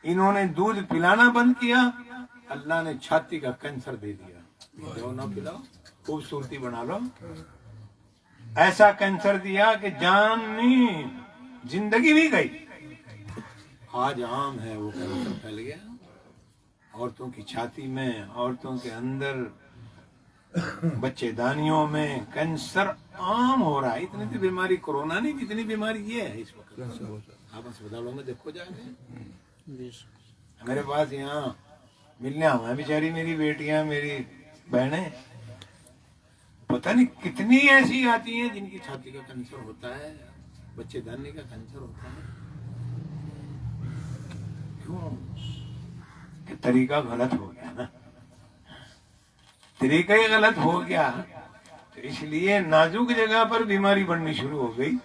Speaker 1: انہوں نے دودھ پلانا بند کیا، اللہ نے چھاتی کا کینسر دے دیا۔ پلاؤ نہ پلاؤ، خوبصورتی بنا لو، ایسا کینسر دیا کہ جانی زندگی بھی گئی۔ آج عام ہے وہ کینسر پھیل گیا، عورتوں کی چھاتی میں، عورتوں کے اندر بچے دانیوں میں کینسر عام ہو رہا ہے. اتنی تو بیماری کورونا نہیں جتنی بیماری یہ ہے اس وقت. آپ اسپتالوں میں دیکھو جا کے. میرے پاس یہاں ملنے آؤں ہیں بیچاری میری بیٹیاں میری بہنیں, پتہ نہیں کتنی ایسی آتی ہیں جن کی چھاتی کا کینسر ہوتا ہے, بچے دانے کا کینسر ہوتا ہے. کیوں؟ کہ طریقہ غلط ہو گیا نا, طریقہ ہی غلط ہو گیا, تو اس لیے نازک جگہ پر بیماری بڑھنی شروع ہو گئی.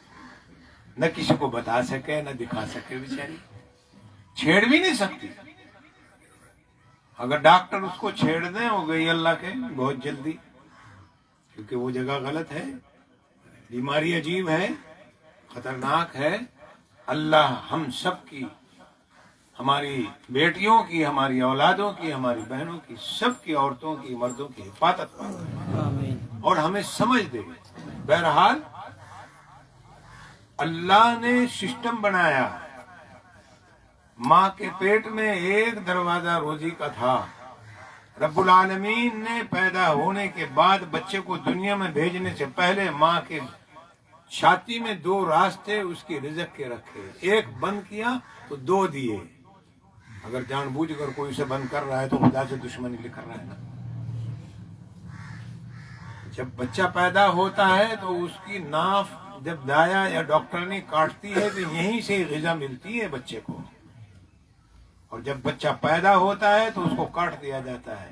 Speaker 1: نہ کسی کو بتا سکے نہ دکھا سکے, بیچاری چھیڑ بھی نہیں سکتی. اگر ڈاکٹر اس کو چھیڑ دیں ہو گئی اللہ کے بہت جلدی, کیونکہ وہ جگہ غلط ہے, بیماری عجیب ہے, خطرناک ہے. اللہ ہم سب کی, ہماری بیٹیوں کی, ہماری اولادوں کی, ہماری بہنوں کی, سب کی, عورتوں کی, مردوں کی حفاظت فرمائے اور ہمیں سمجھ دے. بہرحال اللہ نے سسٹم بنایا. ماں کے پیٹ میں ایک دروازہ روزی کا تھا. رب العالمین نے پیدا ہونے کے بعد بچے کو دنیا میں بھیجنے سے پہلے ماں کے چھاتی میں 2 راستے اس کی رزق کے رکھے. ایک بند کیا تو 2 دیے. اگر جان بوجھ کر کوئی اسے بند کر رہا ہے تو خدا سے دشمنی کر رہا ہے نا. جب بچہ پیدا ہوتا ہے تو اس کی ناف جب دایا یا ڈاکٹرنی کاٹتی ہے تو یہیں سے غذا ملتی ہے بچے کو, اور جب بچہ پیدا ہوتا ہے تو اس کو کاٹ دیا جاتا ہے.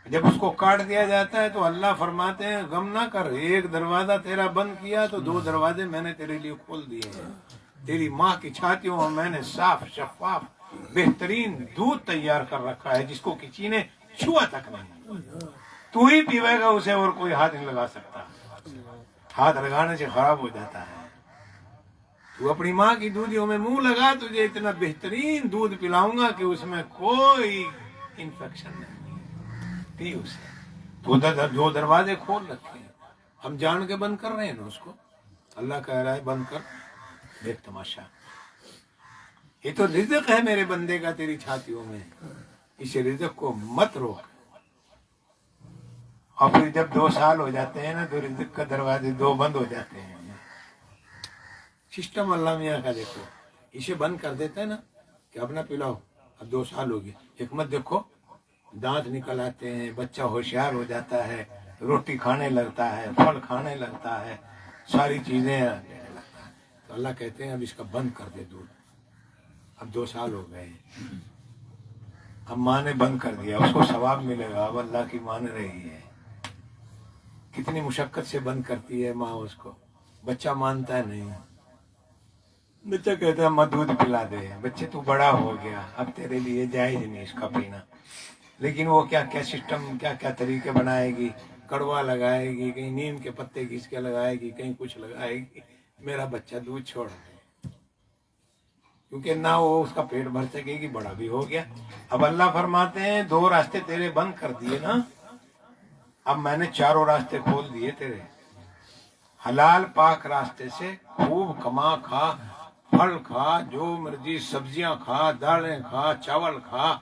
Speaker 1: جب اس کو کاٹ دیا جاتا ہے تو اللہ فرماتے ہیں غم نہ کر, ایک دروازہ تیرا بند کیا تو 2 دروازے میں نے تیرے لیے کھول دیے ہیں. تیری ماں کی چھاتیوں میں میں نے صاف شفاف بہترین دودھ تیار کر رکھا ہے جس کو کسی نے چھوا تک نہیں. تو ہی پیوے گا اسے, اور کوئی ہاتھ نہیں لگا سکتا. ہاتھ لگانے سے خراب ہو جاتا ہے. تو اپنی ماں کی دودھیوں میں منہ لگا, تجھے اتنا بہترین دودھ پلاؤں گا کہ اس میں کوئی انفیکشن نہیں. پی اسے. تو 2 دروازے کھول رکھے ہیں, ہم جان کے بند کر رہے ہیں نا اس کو. اللہ کہہ رہا ہے بند کر, دیکھ تماشا. یہ تو رزق ہے میرے بندے کا تیری چھاتیوں میں, اس رزق کو مت روک. اور پھر جب 2 سال ہو جاتے ہیں نا تو رزق کا دروازے 2 بند ہو جاتے ہیں. سسٹم اللہ میاں کا دیکھو, اسے بند کر دیتا ہے نا کہ اپنا پلاؤ. اب 2 سال ہو گئے, حکمت دیکھو, دانت نکل آتے ہیں, بچہ ہوشیار ہو جاتا ہے, روٹی کھانے لگتا ہے, پھل کھانے لگتا ہے, ساری چیزیں لینے لگتا ہے. تو اللہ کہتے ہیں اب اس کا بند کر دے دودھ. اب 2 سال ہو گئے, اب ماں نے بند کر دیا, اس کو ثواب ملے گا. اب اللہ کی مان رہی ہے. کتنی مشقت سے بند کرتی ہے ماں اس کو, بچہ مانتا ہے نہیں. بچہ کہتا ہے ماں دودھ پلا دے. بچے تو بڑا ہو گیا, اب تیرے لیے جائز نہیں اس کا پینا. لیکن وہ کیا کیا سسٹم, کیا کیا طریقے بنائے گی. کڑوا لگائے گی, کہیں نیم کے پتے گھس کے لگائے گی, کہیں کچھ لگائے گی. میرا بچہ دودھ چھوڑ دے, کیونکہ نہ وہ اس کا پیٹ بھر سکے گی, بڑا بھی ہو گیا. اب اللہ فرماتے ہیں 2 راستے تیرے بند کر دیے نا, اب میں نے 4 راستے کھول دیے تیرے. حلال پاک راستے سے خوب کما, کھا, پھل کھا, جو مرضی سبزیاں کھا, دالیں کھا, چاول کھا,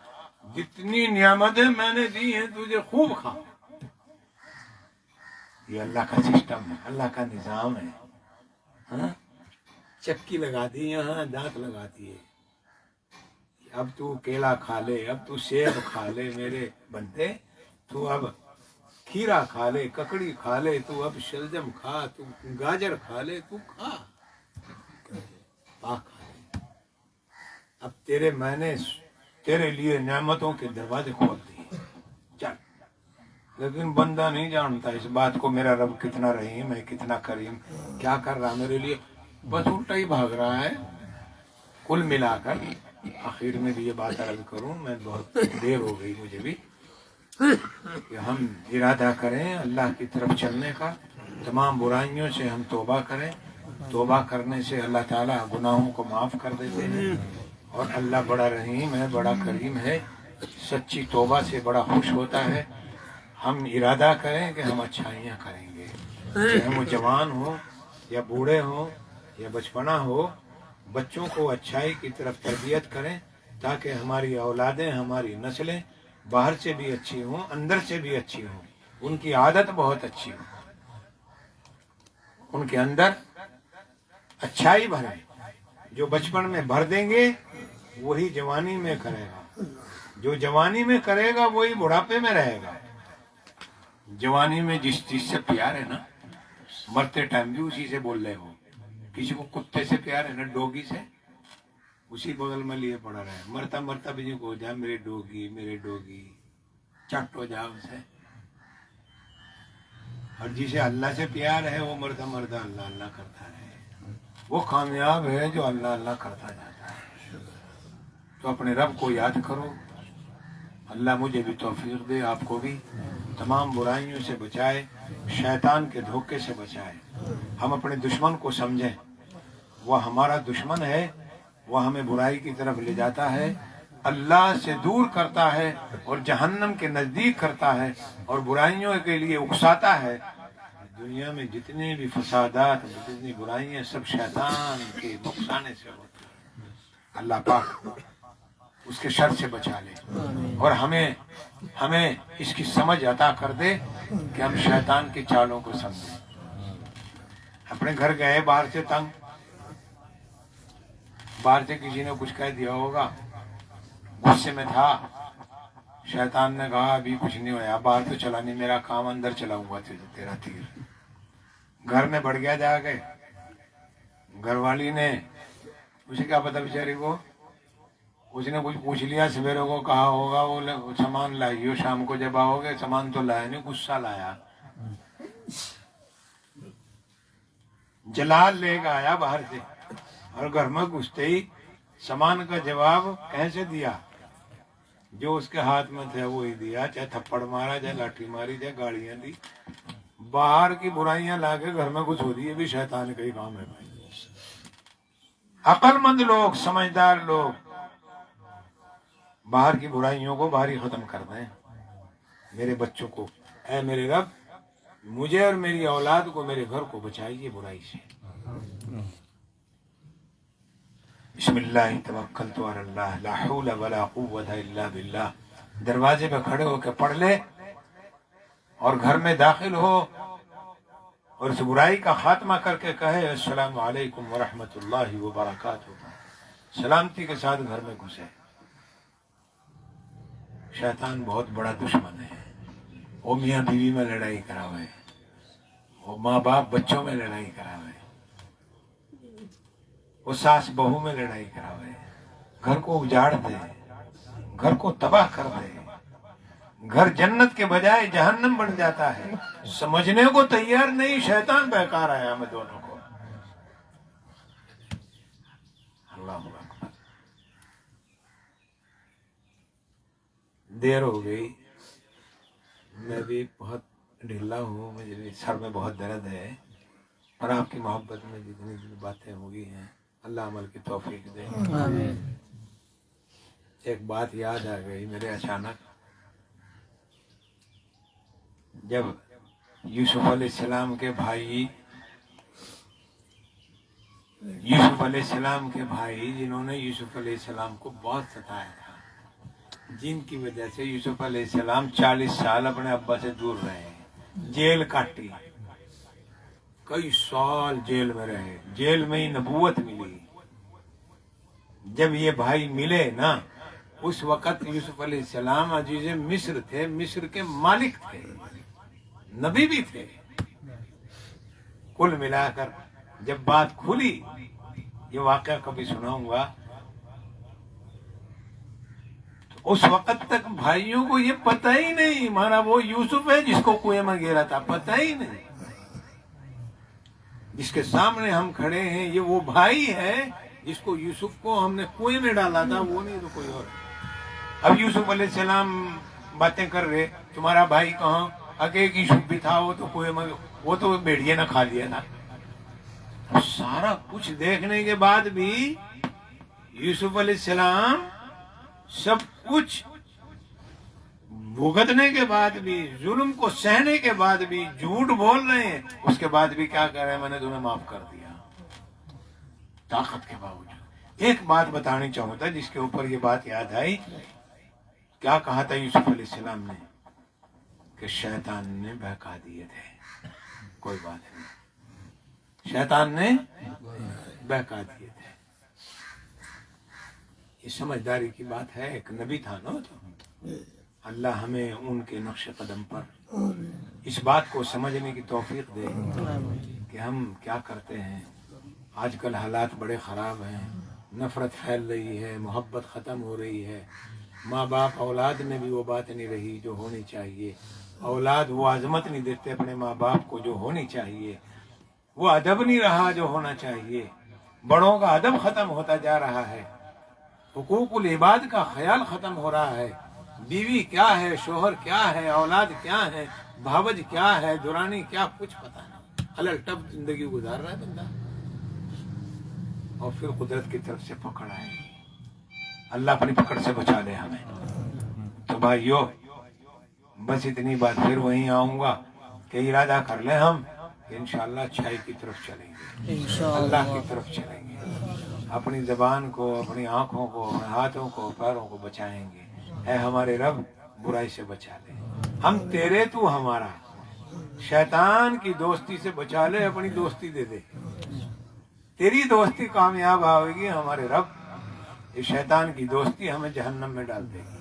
Speaker 1: جتنی نعمتیں میں نے دی ہیں تجھے خوب کھا. یہ اللہ کا سسٹم ہے, اللہ کا نظام ہے. ہاں, چکی لگا دی یہاں, دانت لگاتی ہے. اب تو کیلا کھا لے, اب تو سیب کھا لے میرے بندے, تو اب کھیرا کھا لے, ککڑی کھا لے, تو اب شلجم کھا, تو گاجر کھا لے, تو کھا پاک کھا لے. اب میں نے تیرے لیے نعمتوں کے دروازے کھول دیے, چل. لیکن بندہ نہیں جانتا اس بات کو, میرا رب کتنا رحیم ہے, کتنا کریم, کیا کر رہا میرے لیے. بس الٹا ہی بھاگ رہا ہے. کل ملا کر آخر میں بھی یہ بات عرض کروں, میں بہت دیر ہو گئی مجھے بھی, کہ ہم ارادہ کریں اللہ کی طرف چلنے کا. تمام برائیوں سے ہم توبہ کریں. توبہ کرنے سے اللہ تعالیٰ گناہوں کو معاف کر دیتے ہیں, اور اللہ بڑا رحیم ہے, بڑا کریم ہے. سچی توبہ سے بڑا خوش ہوتا ہے. ہم ارادہ کریں کہ ہم اچھائیاں کریں گے, چاہے وہ جوان ہو یا بوڑھے ہوں یا بچپنا ہو. بچوں کو اچھائی کی طرف تربیت کریں تاکہ ہماری اولادیں, ہماری نسلیں باہر سے بھی اچھی ہوں, اندر سے بھی اچھی ہوں. ان کی عادت بہت اچھی ہو، ان کے اندر اچھائی بھرے، جو بچپن میں بھر دیں گے وہی جوانی میں کرے گا، جو جوانی میں کرے گا وہی بڑھاپے میں رہے گا۔ جوانی میں جس چیز سے پیار ہے نا، مرتے ٹائم بھی اسی سے بول رہے ہو۔ کسی کو کتے سے پیار ہے نا، ڈوگی سے، اسی بغل میں لیے پڑا رہے، مرتا مرتا بھی کو جا میرے ڈوگی میرے ڈوگی، چٹ ہو جا اسے۔ اور جسے اللہ سے پیار ہے وہ مرتا مرتا اللہ اللہ کرتا ہے، وہ کامیاب ہے جو اللہ اللہ کرتا جاتا ہے۔ تو اپنے رب کو یاد کرو، اللہ مجھے بھی توفیق دے، آپ کو بھی تمام برائیوں سے بچائے، شیطان کے دھوکے سے بچائے۔ ہم اپنے دشمن کو سمجھیں، وہ ہمارا دشمن ہے، وہ ہمیں برائی کی طرف لے جاتا ہے، اللہ سے دور کرتا ہے اور جہنم کے نزدیک کرتا ہے اور برائیوں کے لیے اکساتا ہے۔ دنیا میں جتنے بھی فسادات، جتنی برائیاں، سب شیطان کے نقصانے سے ہوتی ہیں۔ اللہ پاک اس کے شر سے بچا لے اور ہمیں اس کی سمجھ عطا کر دے کہ ہم شیطان کی چالوں کو سمجھیں۔ اپنے گھر گئے باہر سے تنگ، باہر سے کسی نے کچھ کہہ دیا ہوگا، غصے میں تھا، شیطان نے کہا ابھی کچھ نہیں ہوا، باہر تو چلا نہیں، میرا کام اندر چلاؤں گا تیرا تیر۔ گھر میں بڑھ گیا جا کے، گھر والی نے، اسے کیا پتا بیچاری کو، اس نے کچھ پوچھ لیا، سویرے کو کہا ہوگا وہ سامان لائیو، شام کو جب آؤ گے سامان تو لایا نہیں، غصہ لایا، جلال لے کے آیا باہر سے، اور گھر میں گھستے ہی سامان کا جواب کیسے دیا؟ جو اس کے ہاتھ میں تھا وہی دیا، چاہے تھپڑ مارا، چاہے لاٹھی ماری، چاہے گاڑیاں دی۔ باہر کی برائیاں لا کے گھر میں گھس ہو رہی ہے، بھی شیطان کا ہی کام ہے بھائی۔ عقل مند لوگ، سمجھدار لوگ باہر کی برائیوں کو باہر ہی ختم کر دیں۔ میرے بچوں کو، اے میرے رب، مجھے اور میری اولاد کو، میرے گھر کو بچائیے برائی سے۔ بسم اللہ توکلت علی اللہ لا حول ولا قوت الا باللہ۔ دروازے پہ کھڑے ہو کے پڑھ لے اور گھر میں داخل ہو اور اس برائی کا خاتمہ کر کے کہے السلام علیکم ورحمۃ اللہ وبرکاتہ، سلامتی کے ساتھ گھر میں گھسے۔ شیطان بہت بڑا دشمن ہے، وہ میاں بیوی میں لڑائی کراوے، وہ ماں باپ بچوں میں لڑائی کراوے، وہ ساس بہو میں لڑائی کراوے، گھر کو اجاڑ دے، گھر کو تباہ کر دے، گھر جنت کے بجائے جہنم بن جاتا ہے۔ سمجھنے کو تیار نہیں، شیطان بہکا رہا ہے ہمیں دونوں کو۔ اللہ اکبر۔ دیر ہو گئی، میں بھی بہت ڈھیلا ہوں، مجھے بھی سر میں بہت درد ہے، اور آپ کی محبت میں جتنی بھی باتیں ہوئی ہیں اللہ عمل کی توفیق دے۔ ایک بات یاد آ گئی میرے اچانک، جب یوسف علیہ السلام کے بھائی، یوسف علیہ السلام کے بھائی جنہوں نے یوسف علیہ السلام کو بہت ستایا تھا، جن کی وجہ سے یوسف علیہ السلام 40 سال اپنے ابا سے دور رہے، جیل کاٹی، کئی سال جیل میں رہے، جیل میں ہی نبوت ملی۔ جب یہ بھائی ملے نا، اس وقت یوسف علیہ السلام عزیز مصر تھے، مصر کے مالک تھے، نبی بھی تھے۔ کل ملا کر جب بات کھلی، یہ واقعہ کبھی سناؤں گا، تو اس وقت تک بھائیوں کو یہ پتہ ہی نہیں ہمارا وہ یوسف ہے جس کو کنویں میں گرا تھا، پتہ ہی نہیں۔ جس کے سامنے ہم کھڑے ہیں یہ وہ بھائی ہے جس کو یوسف کو ہم نے کنویں میں ڈالا تھا، وہ نہیں تو کوئی اور۔ اب یوسف علیہ السلام باتیں کر رہے، تمہارا بھائی کہاں؟ اگے یوسف بھی تھا، وہ تو کنویں میں، وہ تو بھیڑیے نہ کھا لیا تھا۔ سارا کچھ دیکھنے کے بعد بھی یوسف علیہ السلام سب کچھ بھگتنے کے بعد بھی، ظلم کو سہنے کے بعد بھی، جھوٹ بول رہے ہیں، اس کے بعد بھی کیا کہہ رہے ہیں؟ میں نے تمہیں معاف کر دیا، طاقت کے باوجود۔ ایک بات بتانی چاہوں تھا جس کے اوپر یہ بات یاد آئی، کیا کہا تھا یوسف علیہ السلام نے؟ کہ شیطان نے بہکا دیے تھے، کوئی بات نہیں، شیطان نے بہکا دیے تھے۔ یہ سمجھداری کی بات ہے، ایک نبی تھا نا، تو اللہ ہمیں ان کے نقش قدم پر اس بات کو سمجھنے کی توفیق دے کہ ہم کیا کرتے ہیں۔ آج کل حالات بڑے خراب ہیں، نفرت پھیل رہی ہے، محبت ختم ہو رہی ہے، ماں باپ اولاد میں بھی وہ بات نہیں رہی جو ہونی چاہیے، اولاد وہ عظمت نہیں دیتے اپنے ماں باپ کو جو ہونی چاہیے، وہ ادب نہیں رہا جو ہونا چاہیے، بڑوں کا ادب ختم ہوتا جا رہا ہے، حقوق العباد کا خیال ختم ہو رہا ہے، بیوی کیا ہے، شوہر کیا ہے، اولاد کیا ہے، بھاوج کیا ہے، دورانی کیا، کچھ پتہ نہیں، الگ ٹپ زندگی گزار رہا ہے بندہ، اور پھر قدرت کی طرف سے پکڑ آئے گی۔ اللہ اپنی پکڑ سے بچا لے ہمیں۔ تو بھائیو، بس اتنی بات، پھر وہیں آؤں گا کہ ارادہ کر لیں ہم کہ انشاءاللہ اچھائی کی طرف چلیں گے، اللہ کی طرف چلیں گے، اپنی زبان کو، اپنی آنکھوں کو، اپنے ہاتھوں کو، پیروں کو بچائیں گے۔ اے ہمارے رب، برائی سے بچا لے، ہم تیرے، تو ہمارا، شیطان کی دوستی سے بچا لے، اپنی دوستی دے دے، تیری دوستی کامیاب آئے گی ہمارے رب، یہ شیطان کی دوستی ہمیں جہنم میں ڈال دے گی۔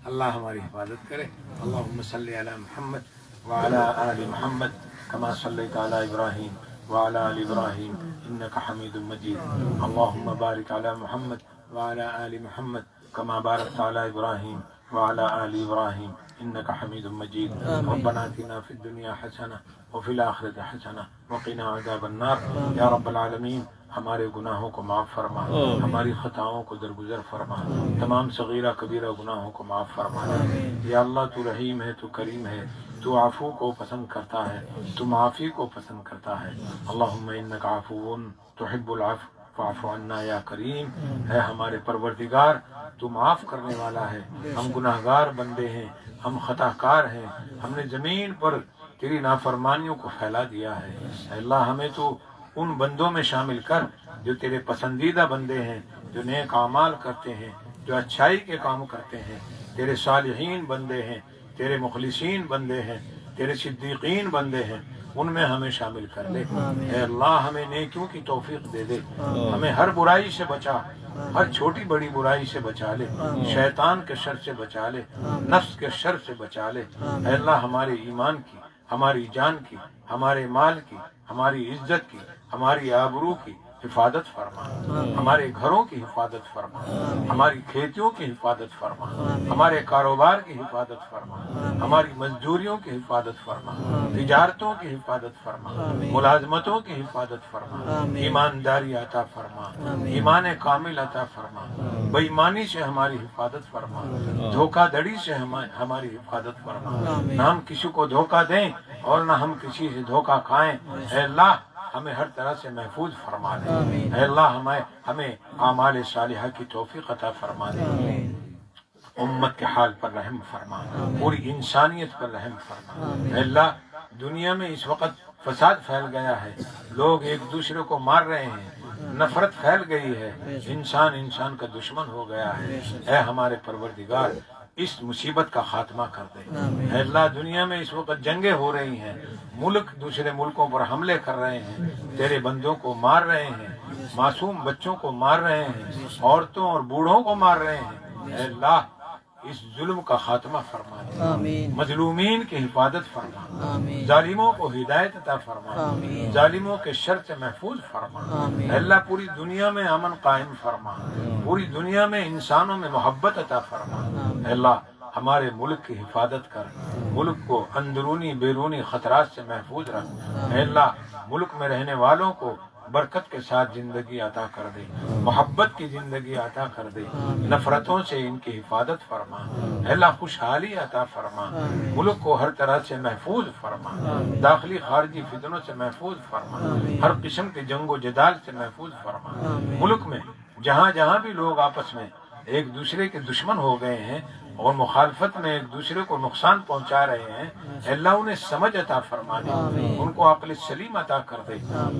Speaker 1: اللہ ہماری حفاظت کرے۔ اللہم صلی علی محمد وعلی آل محمد کما صلیت علی ابراہیم وعلی آل ابراہیم انک حمید مجید۔ اللہم بارک علی محمد وعلی آل محمد کما بارکت علی ابراہیم وعلی آل ابراہیم انک حمید مجید۔ ربنا آتنا فی الدنیا حسنہ وفی الآخرۃ حسنہ وقنا عذاب النار۔ یا رب العالمین، ہمارے گناہوں کو معاف فرما، ہماری خطاؤں کو درگزر فرما، تمام صغیرہ کبیرہ گناہوں کو معاف فرما۔ یا اللہ، تو رحیم ہے، تو کریم ہے، تو عفو کو پسند کرتا ہے، تو معافی کو پسند کرتا ہے۔ اللہم انک عفو تحب العفو فاعف عنا یا کریم۔ اے ہمارے پروردگار، تو معاف کرنے والا ہے، ہم گناہگار بندے ہیں، ہم خطا کار ہیں، ہم نے زمین پر تیری نافرمانیوں کو پھیلا دیا ہے۔ اے اللہ، ہمیں تو ان بندوں میں شامل کر جو تیرے پسندیدہ بندے ہیں، جو نیک اعمال کرتے ہیں، جو اچھائی کے کام کرتے ہیں، تیرے صالحین بندے ہیں، تیرے مخلصین بندے ہیں، تیرے صدیقین بندے ہیں، ان میں ہمیں شامل کر لے۔ اے اللہ، ہمیں نیکیوں کی توفیق دے دے، ہمیں ہر برائی سے بچا، ہر چھوٹی بڑی برائی سے بچا لے، شیطان کے شر سے بچا لے، نفس کے شر سے بچا لے۔ اے اللہ، ہمارے ایمان کی، ہماری جان کی، ہمارے مال کی، ہماری عزت کی، ہماری آبرو کی حفاظت فرما، ہمارے گھروں کی حفاظت فرما، ہماری کھیتیوں کی حفاظت فرما، ہمارے کاروبار کی حفاظت فرما، ہماری مزدوریوں کی حفاظت فرما، تجارتوں کی حفاظت فرما، ملازمتوں کی حفاظت فرما، ایمانداری عطا فرما، ایمان کامل عطا فرما، بے ایمانی سے ہماری حفاظت فرما، دھوکہ دڑی سے ہماری حفاظت فرما، نہ ہم کسی کو دھوکہ دیں اور نہ ہم کسی سے دھوکہ کھائیں۔ اے اللہ، ہمیں ہر طرح سے محفوظ فرما دے۔ اے اللہ، ہمیں اعمال صالحہ کی توفیق عطا فرما دے، امت کے حال پر رحم فرما، پوری انسانیت پر رحم فرما۔ اے اللہ، دنیا میں اس وقت فساد پھیل گیا ہے، لوگ ایک دوسرے کو مار رہے ہیں، نفرت پھیل گئی ہے، انسان کا دشمن ہو گیا ہے۔ اے ہمارے پروردگار، اس مصیبت کا خاتمہ کر دے۔ اے اللہ، دنیا میں اس وقت جنگیں ہو رہی ہیں، ملک دوسرے ملکوں پر حملے کر رہے ہیں، تیرے بندوں کو مار رہے ہیں، معصوم بچوں کو مار رہے ہیں، عورتوں اور بوڑھوں کو مار رہے ہیں۔ اے اللہ، اس ظلم کا خاتمہ فرما دے، مظلومین کی حفاظت فرما، ظالموں کو ہدایت عطا فرما، ظالموں کے شر سے محفوظ فرما۔ اے اللہ، پوری دنیا میں امن قائم فرما، پوری دنیا میں انسانوں میں محبت عطا فرما۔ اے اللہ، ہمارے ملک کی حفاظت کر، ملک کو اندرونی بیرونی خطرات سے محفوظ رکھ۔ اے اللہ، ملک میں رہنے والوں کو برکت کے ساتھ زندگی عطا کر دے، محبت کی زندگی عطا کر دے، نفرتوں سے ان کی حفاظت فرما۔ اے اللہ، خوشحالی عطا فرما، ملک کو ہر طرح سے محفوظ فرما، داخلی خارجی فتنوں سے محفوظ فرما، ہر قسم کے جنگ و جدال سے محفوظ فرما۔ ملک میں جہاں جہاں بھی لوگ آپس میں ایک دوسرے کے دشمن ہو گئے ہیں اور مخالفت میں ایک دوسرے کو نقصان پہنچا رہے ہیں، اے اللہ، انہیں سمجھ عطا فرما دے، ان کو عقل سلیم عطا کر دے،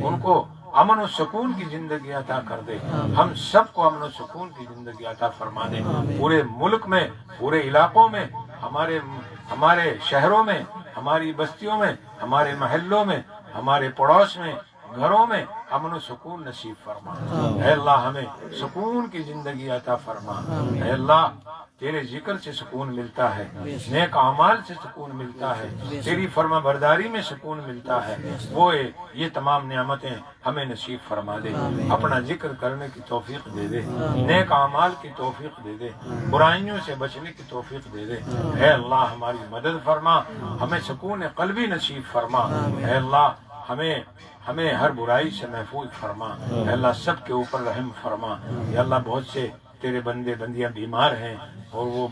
Speaker 1: ان کو امن و سکون کی زندگی عطا کر دے، ہم سب کو امن و سکون کی زندگی عطا فرما دے، پورے ملک میں، پورے علاقوں میں، ہمارے شہروں میں ہماری بستیوں میں، ہمارے محلوں میں، ہمارے پڑوس میں، گھروں میں امن و سکون نصیب فرما۔ اے اللہ ہمیں سکون کی زندگی عطا فرما۔ اے اللہ تیرے ذکر سے سکون ملتا ہے، نیک اعمال سے سکون ملتا ہے، تیری فرما برداری میں سکون ملتا ہے، وہ یہ تمام نعمتیں ہمیں نصیب فرما دے۔ اپنا ذکر کرنے کی توفیق دے دے، نیک اعمال کی توفیق دے دے، برائیوں سے بچنے کی توفیق دے دے۔ اے اللہ ہماری مدد فرما، ہمیں سکون قلبی نصیب فرما۔ اے اللہ ہمیں ہر برائی سے محفوظ فرما۔ اے اللہ سب کے اوپر رحم فرما۔ یا اللہ بہت سے تیرے بندے بندیاں بیمار ہیں، اور وہ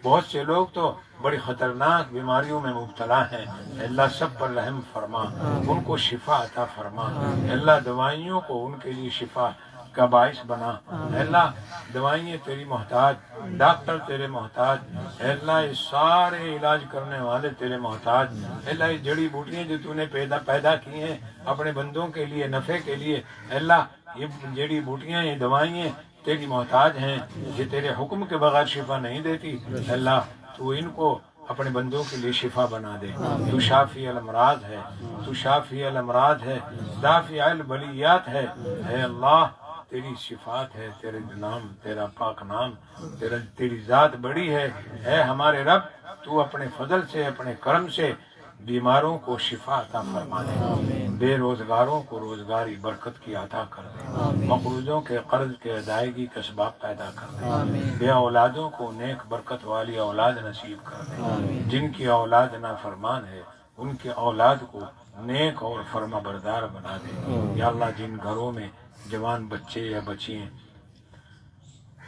Speaker 1: بہت سے لوگ تو بڑی خطرناک بیماریوں میں مبتلا ہیں۔ اے اللہ سب پر رحم فرما، ان کو شفا عطا فرما۔ اے اللہ دوائیوں کو ان کے لیے شفا کا باعث بنا۔ اے اللہ دوائیں تیری محتاج، ڈاکٹر تیرے محتاج، اے اللہ یہ سارے علاج کرنے والے تیرے محتاج۔ اے اللہ یہ جڑی بوٹیاں جو تو نے پیدا کی ہیں اپنے بندوں کے لیے، نفع کے لیے، اے اللہ یہ جڑی بوٹیاں، یہ دوائیں تیری محتاج ہیں، یہ تیرے حکم کے بغیر شفا نہیں دیتی۔ اے اللہ تو ان کو اپنے بندوں کے لیے شفا بنا دے۔ تو شافی الامراض ہے، تو شافی الامراض ہے، دافع البلیات ہے۔ اے اللہ تیری صفات ہے، تیرے نام، تیرا پاک نام، تیری ذات بڑی ہے۔ اے ہمارے رب تو اپنے فضل سے، اپنے کرم سے بیماروں کو شفا عطا فرما دے، بے روزگاروں کو روزگاری برکت کی عطا کر دے، مقروضوں کے قرض کے ادائیگی کا اسباب پیدا کر دے، بے اولادوں کو نیک برکت والی اولاد نصیب کر دے، جن کی اولاد نافرمان ہے ان کی اولاد کو نیک اور فرما بردار بنا دے۔ یا اللہ جن گھروں میں جوان بچے یا بچیاں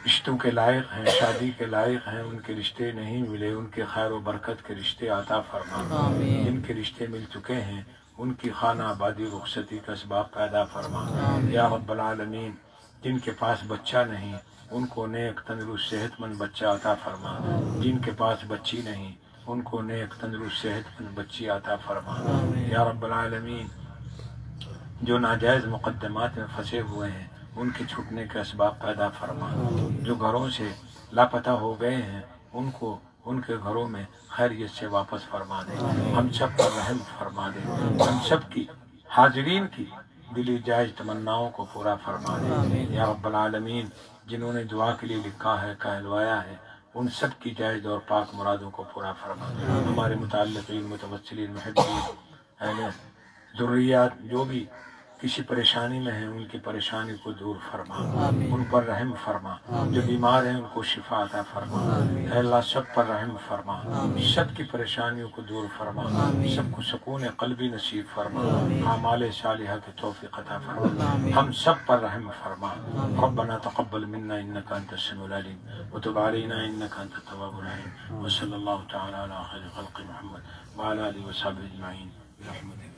Speaker 1: رشتوں کے لائق ہیں، شادی کے لائق ہیں، ان کے رشتے نہیں ملے، ان کے خیر و برکت کے رشتے عطا فرما۔ جن کے رشتے مل چکے ہیں ان کی خانہ آبادی رخصتی کا اسباب پیدا فرما۔ یا رب العالمین جن کے پاس بچہ نہیں ان کو نیک تندرست صحت مند بچہ عطا فرما، جن کے پاس بچی نہیں ان کو نیک تندرست صحت مند بچی عطا فرما۔ یا رب العالمین جو ناجائز مقدمات میں پھنسے ہوئے ہیں ان کے چھوٹنے کے اسباب پیدا فرما، جو گھروں سے لاپتہ ہو گئے ہیں ان کو ان کے گھروں میں خیریت سے واپس فرما دے، ہم سب پر رحم فرما دے، ہم سب کی حاضرین کی دلی جائز تمناؤں کو پورا فرما دے۔ یا رب العالمین جنہوں نے دعا کے لیے لکھا ہے، کہلوایا ہے، ان سب کی جائز اور پاک مرادوں کو پورا فرما دے۔ ہمارے متعلقین، متوسلین، محبین، اہل ذریات جو بھی کسی پریشانی میں ہیں ان کی پریشانی کو دور فرما، ان پر رحم فرما، جو بیمار ہیں ان کو شفا عطا فرما۔ اے اللہ سب پر رحم فرما، سب کی پریشانیوں کو دور فرما، سب کو سکون قلبی نصیب فرما، اعمال صالحہ کی توفیق عطا فرما، ہم سب پر رحم فرما۔ ربنا تقبل منا انك انت السميع العليم وتب علينا انك انت التواب الرحيم، وصلى الله تعالى على خير خلق محمد وعلى اله وصحبه اجمعين برحمتك